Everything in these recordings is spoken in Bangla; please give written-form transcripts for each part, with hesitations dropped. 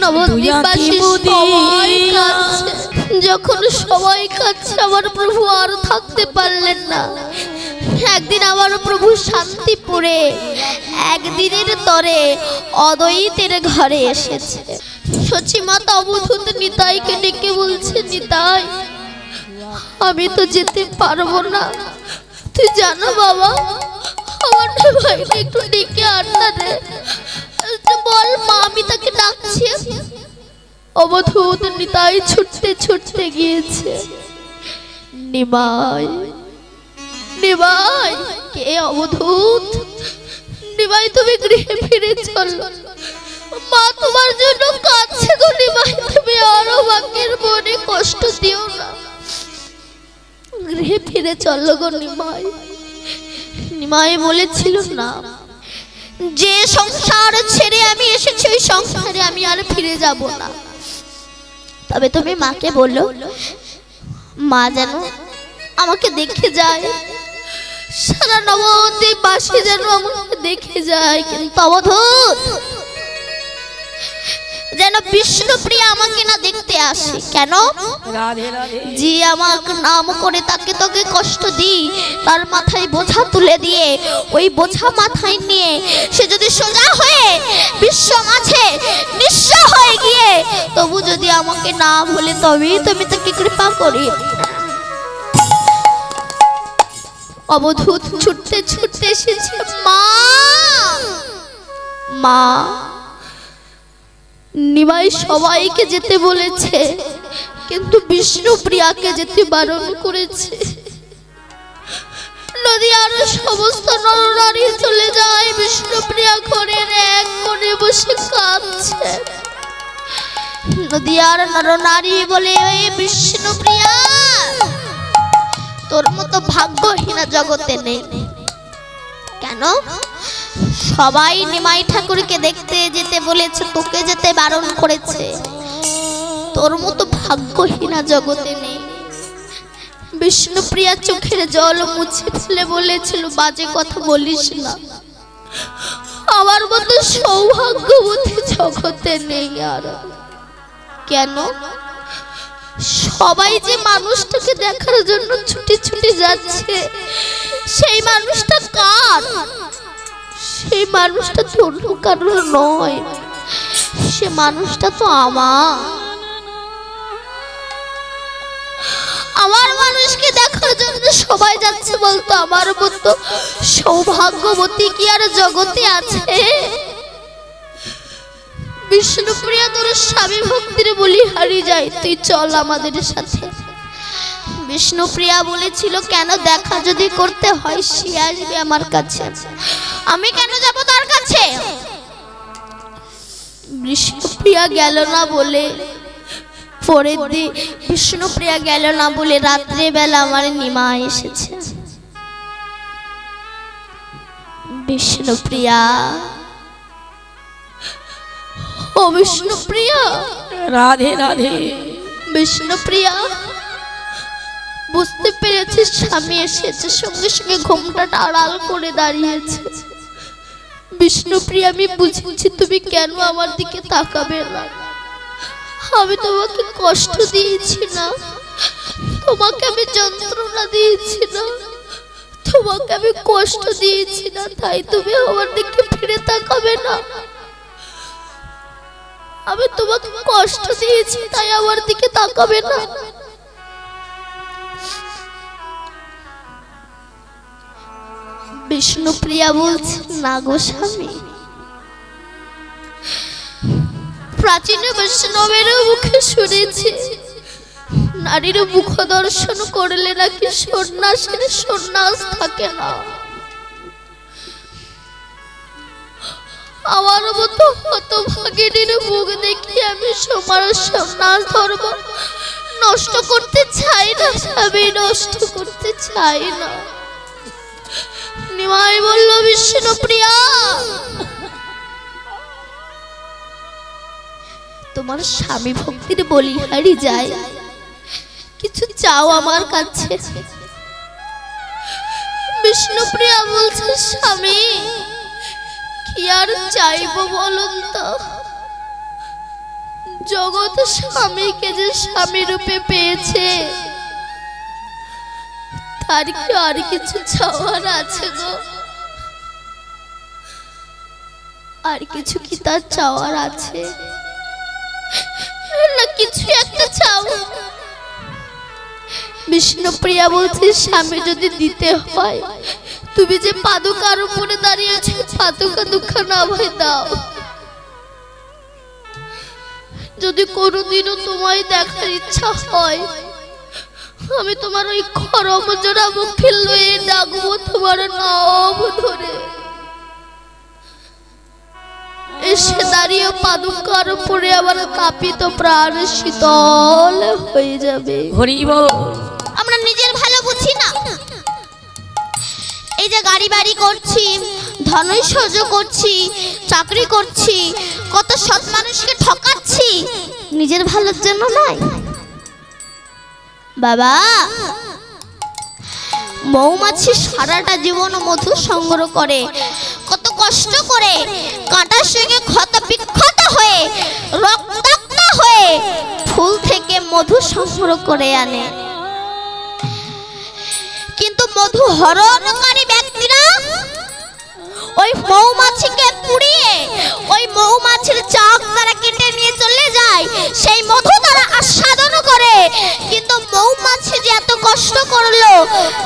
নবদ্বীপবাসী সবাই কাঁদছে। যখন সবাই কাঁদছে আমার প্রভু আর থাকতে পারলেন না। একদিন আমার প্রভু শান্তিপুরে একদিনের তরে অদ্বৈতের ঘরে এসেছে। সচিমাতা অবধূত নিতাইকে ডেকে বলছে, নিতাই আমি তো যেতে পারবো না, তুই জানো বাবা আমার ভাইকে একটু ডেকে আনতে দে। বল মা আমি তাকে ডাকছি। অবধূত নিতাই ছুটতে ছুটতে গিয়েছে। নিমাই নিমাই। কে? অবধূত। নিমাই তুমি গৃহে ফিরে চলো, মা তোমার জন্য কাঁদছে গো। নিমাই তুমি আরো বাকের মনে কষ্ট দিও না, গৃহে ফিরে চলো গো নিমাই। নিমাই বলেছিল না, যে সংসার ছেড়ে আমি এসেছি ওই সংসারে আমি আর ফিরে যাব না। তবে তুমি মাকে বলো মা যেন আমাকে দেখে যায়, সারা নবদ্বীপবাসী যেন আমাকে দেখে যায়। কিন্তু অবধূত যেন বিষ্ণুপ্রিয়া আমাকে না দেখতে আসে। কেন? যে আমাকে নাম করে তাকে তোকে কষ্ট দিই, তার মাথায় বোঝা তুলে দিয়ে ওই বোঝা মাথায় নিয়ে সে যদি সোজা হয়ে বিশ্ব মাঝে নিঃস্ব হয়ে গিয়ে তবু যদি আমাকে না বলে তবেই তুমি তাকে কৃপা করি। অবধূত ছুটতে ছুটতে এসেছে। মা মা। নিমাই সবাইকে যেতে বলেছে কিন্তু বিষ্ণুপ্রিয়াকে যেতে বারণ করেছে। নদিয়ার সমস্ত নরনারী চলে যায়, বিষ্ণুপ্রিয়া ঘরের এক কোণে বসে কাঁদছে। নদিয়ার নরনারী বলে, ওই বিষ্ণুপ্রিয়া তোর মতো ভাগ্যহীনা জগতে নেই। কেন? সবাই নিমাই ঠাকুরকে দেখতে যেতে বলেছে, তোকে যেতে বারণ করেছে। তোর মতো ভাগ্যহীনা জগতে নেই। বিষ্ণুপ্রিয়া চোখের জল মুছে ফেলে বলেছিল, বাজে কথা বলিস না, আমার মতো সৌভাগ্যবতী জগতে নেই আর। কেন? সবাই যে মানুষটাকে দেখার জন্য ছুটে ছুটে যাচ্ছে সেই মানুষটা কার? সেই মানুষটা তো অন্য কারোর নয়, সে মানুষটা তো আমার মানুষকে দেখার জন্য সবাই যাচ্ছে বলতো। আমার মতো সৌভাগ্যবতী কি আর জগতে আছে? বিষ্ণুপ্রিয়া তোর স্বামী ভক্তির বলি হারিয়ে যায়, তুই চল আমাদের সাথে। বিষ্ণুপ্রিয়া বলেছিল, কেন? দেখা যদি করতে হয় সে আসবে আমার কাছে, আমি কেন যাব তার কাছে? বিষ্ণুপ্রিয়া গেল না বলে পরের দিন বিষ্ণুপ্রিয়া গেল না বলে রাত্রে বেলা আমার নিমাই এসেছে। বিষ্ণুপ্রিয়া, ও বিষ্ণুপ্রিয়া। রাধে রাধে। বিষ্ণুপ্রিয়া বুঝতে পেরেছে স্বামী এসেছে, সঙ্গে সঙ্গে ঘোমটাটা আড়াল করে দাঁড়িয়েছে। বিষ্ণুপ্রিয়া আমি বুঝেছি তুমি কেন আমার দিকে তাকাবে না। আমি তোমাকে কষ্ট দিয়েছি না, তোমাকে আমি যন্ত্রণা দিয়েছি না, তোমাকে আমি কষ্ট দিয়েছি না, তাই তুমি আমার দিকে ফিরে তাকাবে না। আমি তোমাকে কষ্ট দিয়েছি তাই আমার দিকে তাকাবে না। বিষ্ণুপ্রিয়া বলছে, না গো স্বামী, প্রাচীন বৈষ্ণবের মুখে শুনেছি নারীর মুখ দর্শন করলে নাকি সন্ন্যাসের সন্ন্যাস থাকে না। আমার মতো হতভাগিনীর মুখ দেখি আমি সবার সন্ন্যাস ধর্ম নষ্ট করতে চাই না স্বামী, নষ্ট করতে চাই না। নিমাই বলল, বিষ্ণুপ্রিয়া তোমার স্বামী ভক্তির বলিহারি যায়, কিছু চাও আমার কাছে? বিষ্ণুপ্রিয়া বলছে, স্বামী কি আর চাইবো বলুন তো? জগৎ স্বামীকে যে স্বামী রূপে পেয়েছে, তার কি আর কিছু চাওয়ার আছে গো? আর কিছু কি তার চাওয়ার আছে? না কিছু একটা চাও। বিষ্ণুপ্রিয়া বলছে, স্বামী যদি দিতে হয়, তুমি যে পাদুকার উপরে দাঁড়িয়েছো, পাদুকা দুঃখানা আমায় দাও। যদি কোনোদিনও তোমায় দেখার ইচ্ছা হয়, আমি তোমার ওই খরম জোড়া মুখে লয়ে ডাকবো তোমার নাম ধরে। এসে দাঁড়িয়ে পাদুকার উপরে আবার কাঁপিত প্রাণ শীতল হয়ে যাবে। হরি বল। আমরা নিজের ভালো বুঝি না। এই যে গাড়ি বাড়ি করছি, ধনৈশ্বর্য করছি, চাকরি করছি, কত সৎ মানুষকে ঠকাচ্ছি, নিজের ভালোর জন্য নয় বাবা। মৌমাছি সারাটা জীবন মধু সংগ্রহ করে, কত কষ্ট করে, কাঁটার সঙ্গে ক্ষত বিক্ষত হয়ে, রক্তাক্ত হয়ে ফুল থেকে মধু সংগ্রহ করে আনে। কিন্তু মধু হরণকারী ব্যক্তিরা ওই মৌমাছিকে পুড়িয়ে ওই মৌমাছির চাক তারা কেটে নিয়ে চলে যায়, সেই মধু তারা আস্বাদন করে। কিন্তু মৌমাছি যে এত কষ্ট করলো,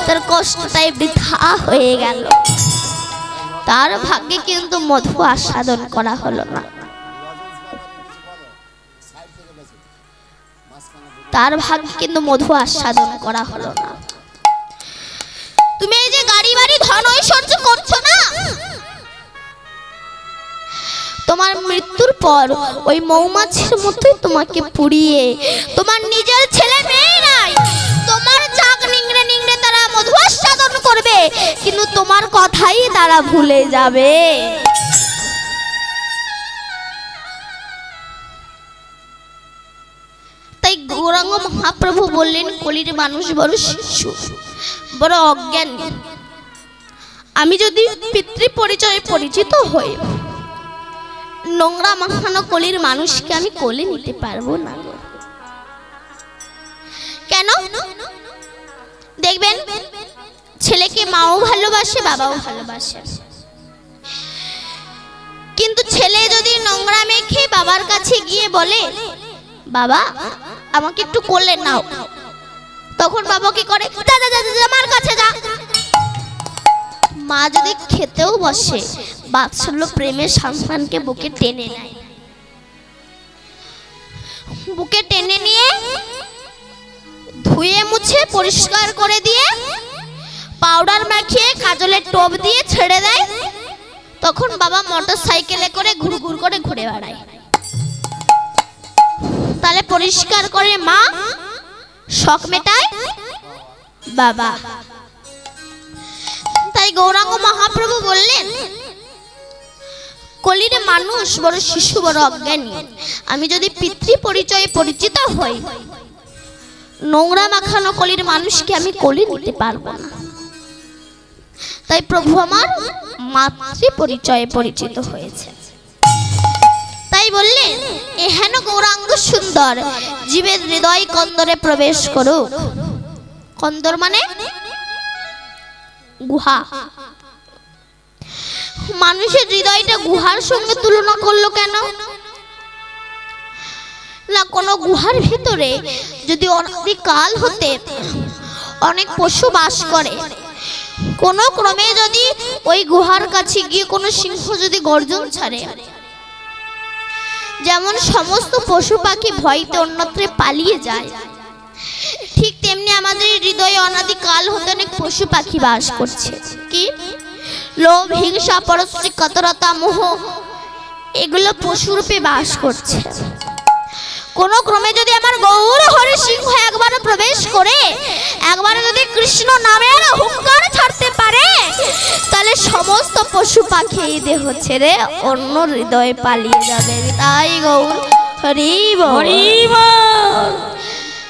তার কষ্টটাই বৃথা হয়ে গেল। তার ভাগ্যে কিন্তু মধু আস্বাদন করা হলো না। তার ভাগ্যে কিন্তু মধু আস্বাদন করা হলো না। তুমি এই যে গাড়ি বাড়ি ধন ঐশ্বর্য করছো না, তোমার মৃত্যুর পর ওই মৌমাছির মতোই তোমাকে পুড়িয়ে, তোমার নিজের ছেলে মেয়ে নাই, তোমার চাক নিংড়ে নিংড়ে তারা মধু আস্বাদন করবে, কিন্তু তোমার কথাই তারা ভুলে যাবে। তাই গৌরাঙ্গ মহাপ্রভু বললেন, কলির মানুষ বড় শিশু, বড় অজ্ঞান। আমি যদি পিতৃ পরিচয়ে পরিচিত হই, নোংরা মাখানো কলির মানুষকে আমি কোলে নিতে পারবো না। কেন? দেখবেন ছেলেকে মাও ভালোবাসে, বাবাও ভালোবাসে, কিন্তু ছেলে যদি নোংরা মেখে বাবার কাছে গিয়ে বলে, বাবা আমাকে একটু কোলে নাও, তখন বাবা কি করে, যা যা যা যা মার কাছে যা। মা যদি খেতেও বসে, বাৎসল্য প্রেমের সন্তানকে বুকে টেনে নেয়, বুকে টেনে নিয়ে ধুয়ে মুছে পরিষ্কার করে দিয়ে, পাউডার মাখিয়ে কাজলের টোপ দিয়ে ছেড়ে দেয়, তখন বাবা মোটর সাইকেলে করে ঘুরঘুর করে ঘুরে বেড়ায়। তাহলে পরিষ্কার করে মা, শখ মেটায় বাবা। তাই গৌরাঙ্গ মহাপ্রভু বললেন, কলির মানুষ বড় শিশু, বড় অজ্ঞানী। আমি যদি পিতৃ পরিচয়ে পরিচিত হই, নোংরা মাখানো কলির মানুষকে আমি কোলে নিতে পারবো না। তাই প্রভু আমার মাতৃ পরিচয়ে পরিচিত হয়েছে। তাই বললেন, এহেন গৌরাঙ্গ সুন্দর জীবের হৃদয় কন্দরে প্রবেশ করুক। কন্দর মানে গুহা। মানুষের হৃদয়টা গুহার সঙ্গে তুলনা করলো কেন? না, কোনো গুহার ভিতরে যদি অনাদিকাল হতে অনেক পশু বাস করে, কোনো ক্রমে যদি ওই গুহার কাছে গিয়ে কোনো সিংহ যদি গর্জন ছাড়ে, যেমন সমস্ত পশু পাখি ভয়তে অন্যত্রে পালিয়ে যায়, ঠিক তেমনি আমাদের হৃদয়ে অনাদিকাল হতে অনেক পশু পাখি বাস করছে। কি? লোভ, হিংসা, পরশ্রী, কাতরতা, মোহ, এগুলো পশুরূপে বাস করছে। কোন ক্রমে যদি আমার গৌর হরি সিংহ একবার প্রবেশ করে, একবার যদি কৃষ্ণ নামের হুঙ্কার ছাড়তে পারে, তাহলে সমস্ত পশু পাখি এই দেহ ছেড়ে অন্য হৃদয়ে পালিয়ে যাবে। তাই গৌর হরি বল।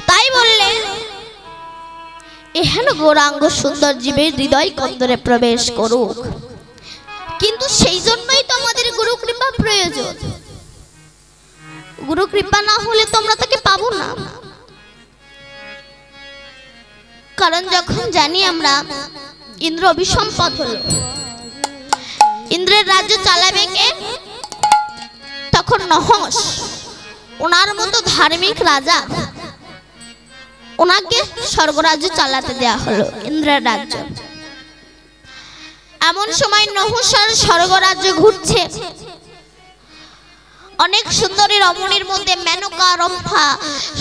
তাই বললেন, এহেন গৌরাঙ্গ সুন্দর জীবের হৃদয় কন্দরে প্রবেশ করুক। কিন্তু সেই জন্যই তো আমাদের গুরু কৃপা প্রয়োজন। গুরু কৃপা না হলে তোমরা তাকে পাবো না। কারণ যখন জানি আমরা ইন্দ্র অভিসম্পদ হলো, ইন্দ্রের রাজ্য চালাবে কে? তখন নহস, ওনার মতো ধার্মিক রাজা, ওনাকে স্বর্গরাজ্য চালাতে দেয়া হলো, ইন্দ্রের রাজ্য। এমন সময় নহস আর স্বর্গরাজ্য ঘুরছে। অনেক সুন্দরী রমণীর মধ্যে মেনকা রম্ভা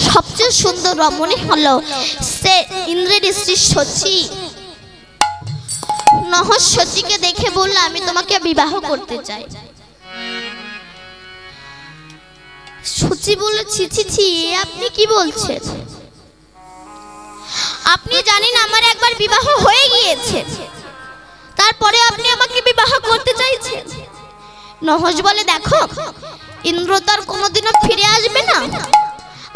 সবচেয়ে সুন্দর রমণী হলো সে ইন্দ্রের স্ত্রী শচী। নহস শচীকে দেখে বলল, আমি তোমাকে বিবাহ করতে চাই। শচী বলল, ছি ছি ছি, আপনি কি বলছেন? আপনি জানেন আমার একবার বিবাহ হয়ে গিয়েছে, তারপরে আপনি আমাকে বিবাহ করতে চাইছেন? নহস বলে, দেখো ইন্দ্র তো আর কোনোদিনও ফিরে আসবে না,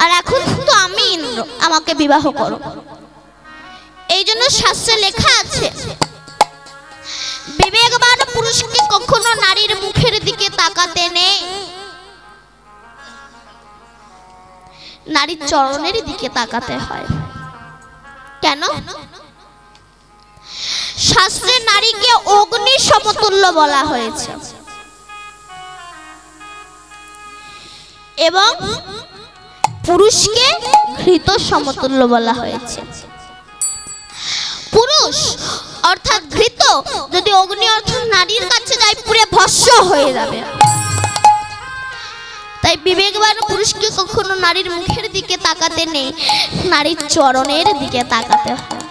আর এখন তো আমি ইন্দ্র, আমাকে বিবাহ করো। এই জন্য শাস্ত্রে লেখা আছে, বিবেকবান পুরুষকে কখনো নারীর মুখের দিকে তাকাতে নেই, নারীর চরণের দিকে তাকাতে হয়। কেন? শাস্ত্রে নারীকে অগ্নি সমতুল্য বলা হয়েছে এবং পুরুষকে ঘৃত সমতুল্য বলা হয়েছে। পুরুষ অর্থাৎ ঘৃত যদি অগ্নি অর্থাৎ নারীর কাছে যায়, পুরে ভস্ম হয়ে যাবে। তাই বিবেকবান পুরুষকে কখনো নারীর মুখের দিকে তাকাতে নেই, নারীর চরণের দিকে তাকাতে হয়।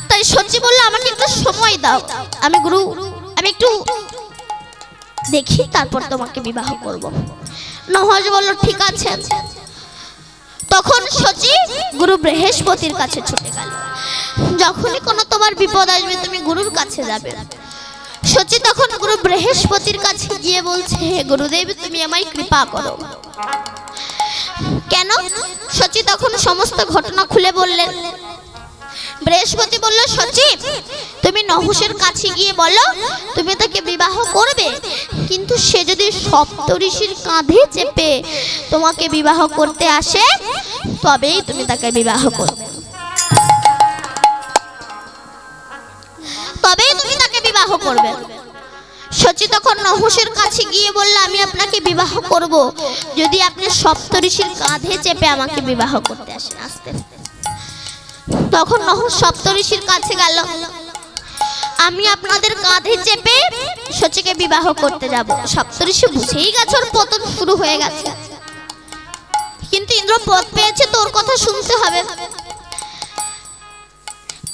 তাই শচী বলল, আমাকে একটু সময় দাও, আমি একটু দেখি, তারপর তোমাকে বিবাহ করব। নহস বলল, ঠিক আছে। তখন শচী গুরু বৃহস্পতির কাছে ছুটে গেল। যখনই কোনো তোমার বিপদ আসবে তুমি গুরুর কাছে যাবে। শচী তখন গুরু বৃহস্পতির কাছে গিয়ে বলছে, হে গুরুদেব, তুমি আমায় কৃপা করো। কেন? শচী তখন সমস্ত ঘটনা খুলে বললেন। বৃহস্পতি বলল, শচী, তুমি নহসের কাছে গিয়ে বলো তুমি তাকে বিবাহ করবে, কিন্তু সে যদি সপ্তঋষির কাঁধে চেপে তোমাকে বিবাহ করতে আসে, তবেই তুমি তাকে বিবাহ করবে, তবেই তুমি তাকে বিবাহ করবে। শচী তখন নহসের কাছে গিয়ে বলল, আমি আপনাকে বিবাহ করব যদি আপনি সপ্তঋষির কাঁধে চেপে আমাকে বিবাহ করতে আসেন। আস্তে আস্তে তখন নহস সপ্তঋষির কাছে গেল, আমি আপনাদের কাঁধে চেপে শচীকে বিবাহ করতে যাব। সপ্তঋষি বুঝেই গেছে ওর পতন শুরু হয়ে গেছে, কিন্তু ইন্দ্র পদ পেয়েছে, তোর কথা শুনতে হবে।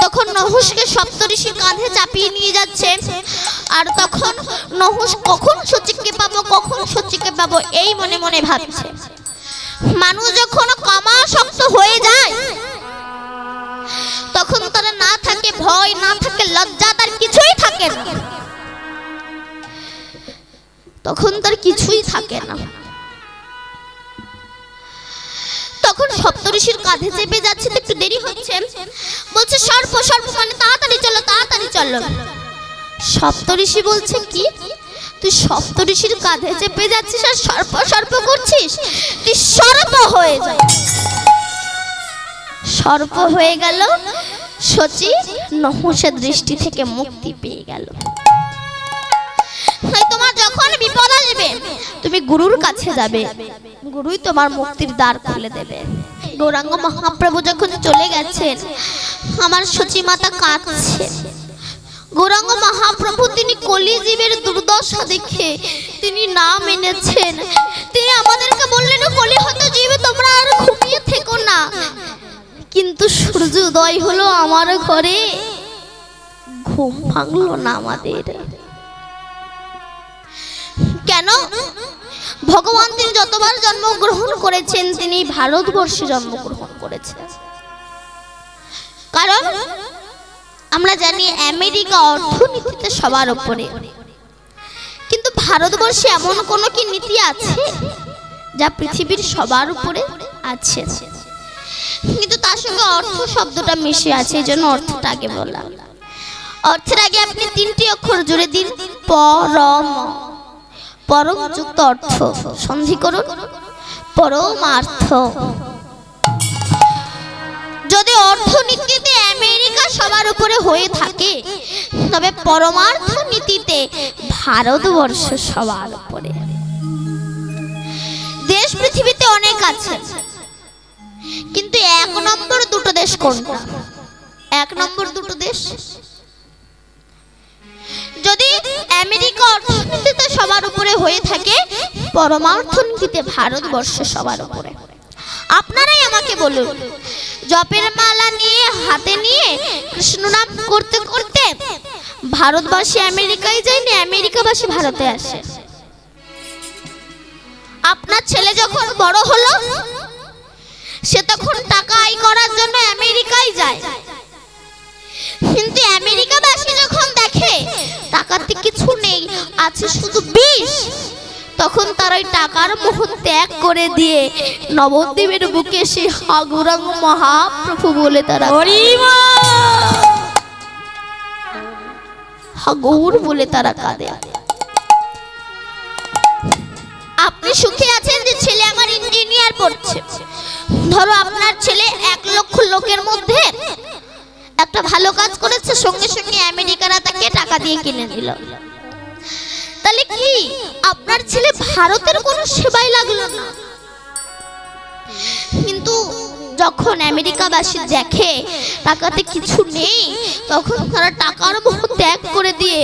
তখন নহসকে সপ্তঋষির কাঁধে চাপিয়ে নিয়ে যাচ্ছে, আর তখন নহস কখন শচীকে পাবো, কখন শচীকে পাবো এই মনে মনে ভাবছে। মানুষ যখন কামাসক্ত হয়ে যায়, তখন তার না থাকে ভয়, না থাকে লজ্জা, তার কিছুই থাকে না, তখন তার কিছুই থাকে না। তখন সপ্তঋষির কাঁধে চেপে যাচ্ছে, তো একটু দেরি হচ্ছে, বলছে সর্প সর্প, মানে তাড়াতাড়ি চলো তাড়াতাড়ি চলো। সপ্তঋষি বলছে, কি তুই সপ্তঋষির কাঁধে চেপে যাচ্ছিস আর সর্প সর্প করছিস? তুই সর্প হয়ে যা। সর্প হয়ে গেল। শচী নহসের দৃষ্টি থেকে মুক্তি পেয়ে গেল। তোমার যখন বিপদ আসবে তুমি গুরুর কাছে যাবে, গুরুই তোমার মুক্তির দ্বার খুলে দেবে। গৌরাঙ্গ মহাপ্রভু যখন চলে গেছেন, আমার শচী মাতা কাঁদছে। গৌরাঙ্গ মহাপ্রভু তিনি কলিজীবের দুর্দশা দেখে তিনি নাম এনেছেন। তিনি আমাদেরকে বললেন, কলিহত জীব তোমরা আর ঘুমিয়ে থেকো না, কিন্তু সূর্য উদয় হলো আমার ঘরে, ঘুম ভাঙলো না আমাদের। কেন? ভগবান তিনি যতবার জন্মগ্রহণ করেছেন, তিনি ভারতবর্ষে জন্মগ্রহণ করেছেন। কারণ আমরা জানি আমেরিকা অর্থনীতিতে সবার উপরে, কিন্তু ভারতবর্ষে এমন কোন কি নীতি আছে যা পৃথিবীর সবার উপরে আছে? কিন্তু তার সঙ্গে অর্থ শব্দটা মিশে আছে, এই জন্য অর্থটা আগে বললাম। অর্থের আগে আপনি তিনটি অক্ষর জুড়ে দিন, পরম। পরম যুক্ত অর্থ সন্ধি করুন পরমার্থ। যদি অর্থনীতিতে আমেরিকা সবার উপরে হয়ে থাকে, তবে পরমার্থ নীতিতে ভারতবর্ষ সবার উপরে। দেশ পৃথিবীতে অনেক আছে, কিন্তু এক নম্বর দুটো দেশ কোনটা? এক নম্বর দুটো দেশ। যদি আমেরিকা অর্থনীতিতে সবার উপরে হয়ে থাকে, পরমার্থ নীতিতে ভারতবর্ষ সবার উপরে। আপনারাই আমাকে বলুন, জপের মালা নিয়ে হাতে নিয়ে কৃষ্ণ নাম করতে করতে ভারতবাসী আমেরিকায় যায়নি, আমেরিকাবাসী ভারতে আসে। আপনার ছেলে যখন বড় হলো, সে তখন টাকা আয় করার জন্য আমেরিকায় যায়, কিন্তু আমেরিকাবাসী যখন দেখে টাকাতে কিছু নেই, আছে শুধু বিষ, তখন তার ওই টাকার মোহ ত্যাগ করে দিয়ে নবদ্বীপের বুকে সে গৌরাঙ্গ মহাপ্রভু বলে তারা গৌর বলে তারা কাঁদে। আপনি সুখে আছেন যে ছেলে আমার ইঞ্জিনিয়ার পড়ছে। ধরো আপনার ছেলে 1 লক্ষ লোকের মধ্যে একটা ভালো কাজ করেছে, সঙ্গে সঙ্গে আমেরিকারা তাকে টাকা দিয়ে কিনে দিল। তাহলে কি আপনার ছেলে ভারতের কোনো সেবাই লাগলো না? কিন্তু যখন আমেরিকাবাসী দেখে টাকাতে কিছু নেই, তখন তারা টাকার মোহ ত্যাগ করে দিয়ে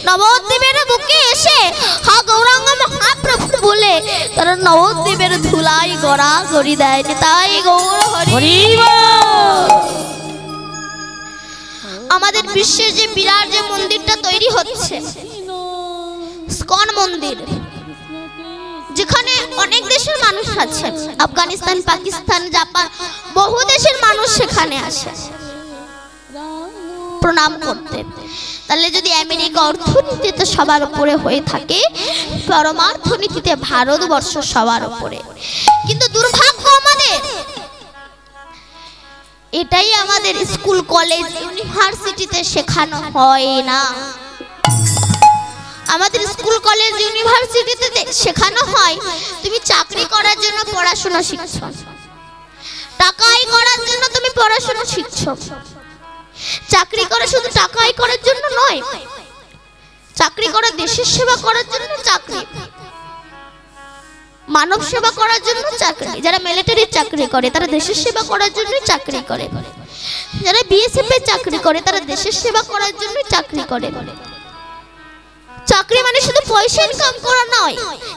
নবদ্বীপের বুকে এসে গৌরাঙ্গ মহাপ্রভু বলে তারা নবদ্বীপের ধুলাই গড়া গড়ি দেয়। তাই গৌর হরি। আমাদের বিশ্বের যে বিরাট যে মন্দিরটা তৈরি হচ্ছে, ইসকন মন্দির, যেখানে অনেক দেশের মানুষ আছে, আফগানিস্তান, পাকিস্তান, জাপান, বহু দেশের মানুষ সেখানে আসে প্রণাম করতে। তাহলে যদি আমেরিকা অর্থনীতিতে সবার উপরে হয়ে থাকে, পরমার্থ নীতিতে ভারতবর্ষ সবার উপরে। কিন্তু দুর্ভাগ্য আমাদের, এটাই আমাদের স্কুল কলেজ ইউনিভার্সিটিতে শেখানো হয় না। আমাদের স্কুল কলেজ ইউনিভার্সিটিতে শেখানো হয় তুমি চাকরি করার জন্য পড়াশোনা শিখছো, টাকা আয় করার জন্য তুমি পড়াশোনা শিখছো। চাকরি করে শুধু টাকা আয় করার জন্য নয়, চাকরি করে দেশের সেবা করার জন্য চাকরি, মানব সেবা করার জন্য চাকরি। যারা মিলিটারি চাকরি করে তারা দেশের সেবা করার জন্য চাকরি করে, যারা বিএসএফ এ চাকরি করে তারা দেশের সেবা করার জন্য চাকরি করে। চাকরি মানে শুধু পয়সা ইনকাম করা নয়,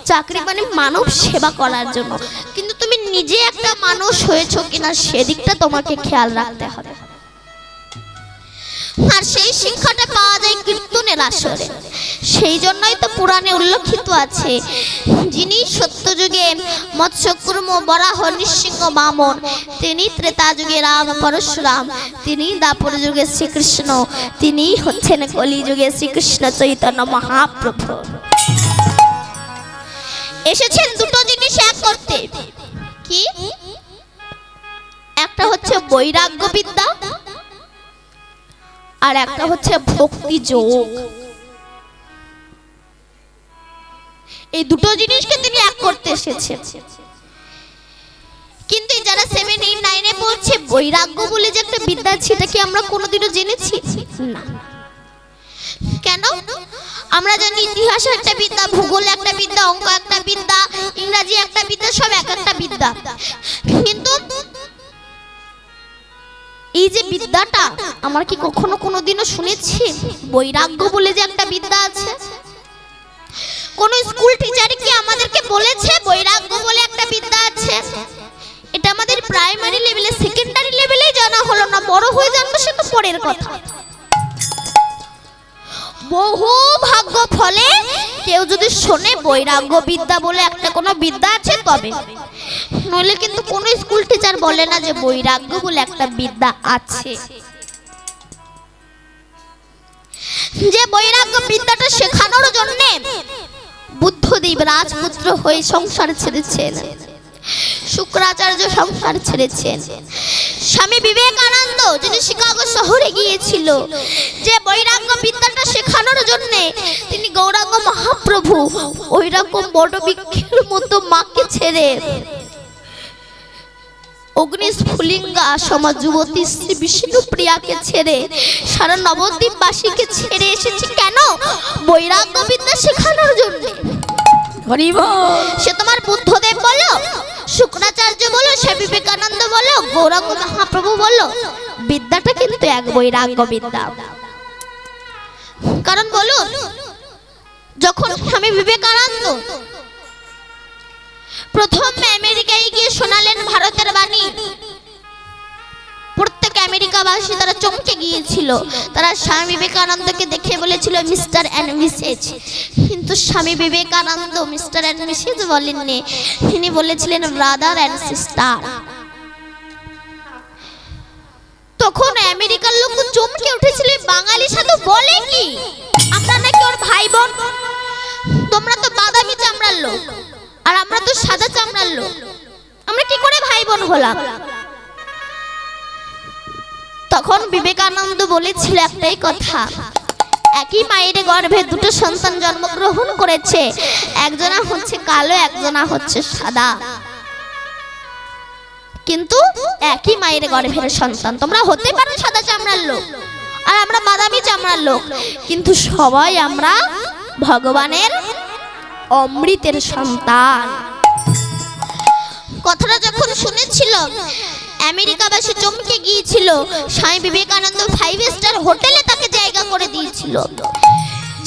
চাকরি মানে মানব সেবা করার জন্য। কিন্তু তুমি নিজে একটা মানুষ হয়েছো কিনা সেদিকটা তোমাকে খেয়াল রাখতে হবে। আর সেই শিক্ষাটা পাওয়া যায় কীর্তনের আসরে। সেই জন্যই তো পুরাণে উল্লেখিত আছে, যিনি সত্যযুগে মৎস্যকুর্ম বরাহ নৃসিংহ বামন, তিনি ত্রেতা যুগে রাম পরশুরাম, তিনি দ্বাপর যুগে শ্রীকৃষ্ণ, তিনি হচ্ছেন কলি যুগে শ্রীকৃষ্ণ চৈতন্য মহাপ্রভু। এসেছেন দুটো জিনিস এক করতে। কি? একটা হচ্ছে বৈরাগ্য বিদ্যা, আর একটা হচ্ছে ভক্তি যোগ। এই দুটো জিনিসকে তিনি এক করতে এসেছেন। কিন্তু যারা 7, 8, 9 পড়ছে, বৈরাগ্য বলে যে একটা বিদ্যা আছে, এটা কি আমরা কোনোদিনও জেনেছি? না। কেন? আমরা জানি ইতিহাস একটা বিদ্যা, ভূগোল একটা বিদ্যা, অঙ্ক একটা বিদ্যা, ইংরেজি একটা বিদ্যা, সব এক একটা বিদ্যা। কিন্তু এই যে বিদ্যাটা আমরা কি কখনো কোনোদিনও শুনেছি বৈরাগ্য বলে যে একটা বিদ্যা আছে? কোন স্কুল টিচার কি আমাদেরকে বলেছে বৈরাগ্য বলে একটা বিদ্যা আছে? এটা আমাদের প্রাইমারি লেভেলে, সেকেন্ডারি লেভেলে জানা হলো না। বড় হয়ে জানবো সে তো পরের কথা। বহু ভাগ্য ফলে কেউ যদি শোনে বৈরাগ্য বিদ্যা বলে একটা কোনো বিদ্যা আছে তবে, নইলে কিন্তু কোন স্কুল টিচার বলে না যে বৈরাগ্য বলে একটা বিদ্যা আছে। যে বৈরাগ্য বিদ্যাটা শেখানোর জন্য বুদ্ধদেব রাজপুত্র হয়ে সংসার ছেড়েছেন, শুক্রাচার্য সংসার ছেড়েছেন, স্বামী বিবেকানন্দ যিনি শিকাগো শহরে গিয়েছিল যে বৈরাগ্য বিদ্যাটা শেখানোর জন্য, তিনি গৌরাঙ্গ মহাপ্রভু ওই রকম বড় বৃক্ষের মতো মাকে ছেড়ে অগ্নিস্ফুলিঙ্গা সমাজ যুবতী শ্রী বিষ্ণুপ্রিয়াকে ছেড়ে সারা নবদ্বীপবাসীকে ছেড়ে এসেছি কেন? বৈরাগ্য বিদ্যা শেখানোর জন্য। সে তোমার বুদ্ধদেব বলো, শুক্রাচার্য বলো, স্বামী বিবেকানন্দ বলো, গৌরাঙ্গ মহাপ্রভু বলো, বিদ্যাটা কিন্তু এক বৈরাগ্য বিদ্যা। কারণ বলুন, যখন স্বামী বিবেকানন্দ প্রথম আমেরিকায় গিয়ে শোনালেন ভারতের বাণী, প্রত্যেক আমেরিকাবাসী তারা চমকে গিয়েছিল। তারা স্বামী বিবেকানন্দকে দেখে বলেছিল মিস্টার অ্যান্ড মিসেস, কিন্তু Swami Vivekananda mister and Mrs বলেননি, তিনি বলেছিলেন ব্রাদার অ্যান্ড সিস্টার। তখন আমেরিকার লোক চমকে উঠেছিল, বাঙালি সাধু বলে কি আমরা নাকি ওর ভাই বোন? তোমরা তো বাদামি চামড়ার লোক আর আমরা তো সাদা চামড়ার লোক, আমরা কি করে ভাই বোন হলাম? তখন বিবেকানন্দ বলেছিল একটাই কথা, একই মায়ের গর্ভে দুটো সন্তান জন্মগ্রহণ করেছে, একজনা হচ্ছে কালো, একজনা হচ্ছে সাদা, কিন্তু একই মায়ের গর্ভের সন্তান। তোমরা হতে পারো সাদা চামড়ার লোক আর আমরা বাদামি চামড়ার লোক, কিন্তু সবাই আমরা ভগবানের অমৃতের সন্তান। কথাটা যখন শুনেছিল আমেরিকাবাসী চমকে গিয়েছিল। স্বামী বিবেকানন্দ 5 স্টার হোটেলে তাকে জায়গা করে দিয়েছিল।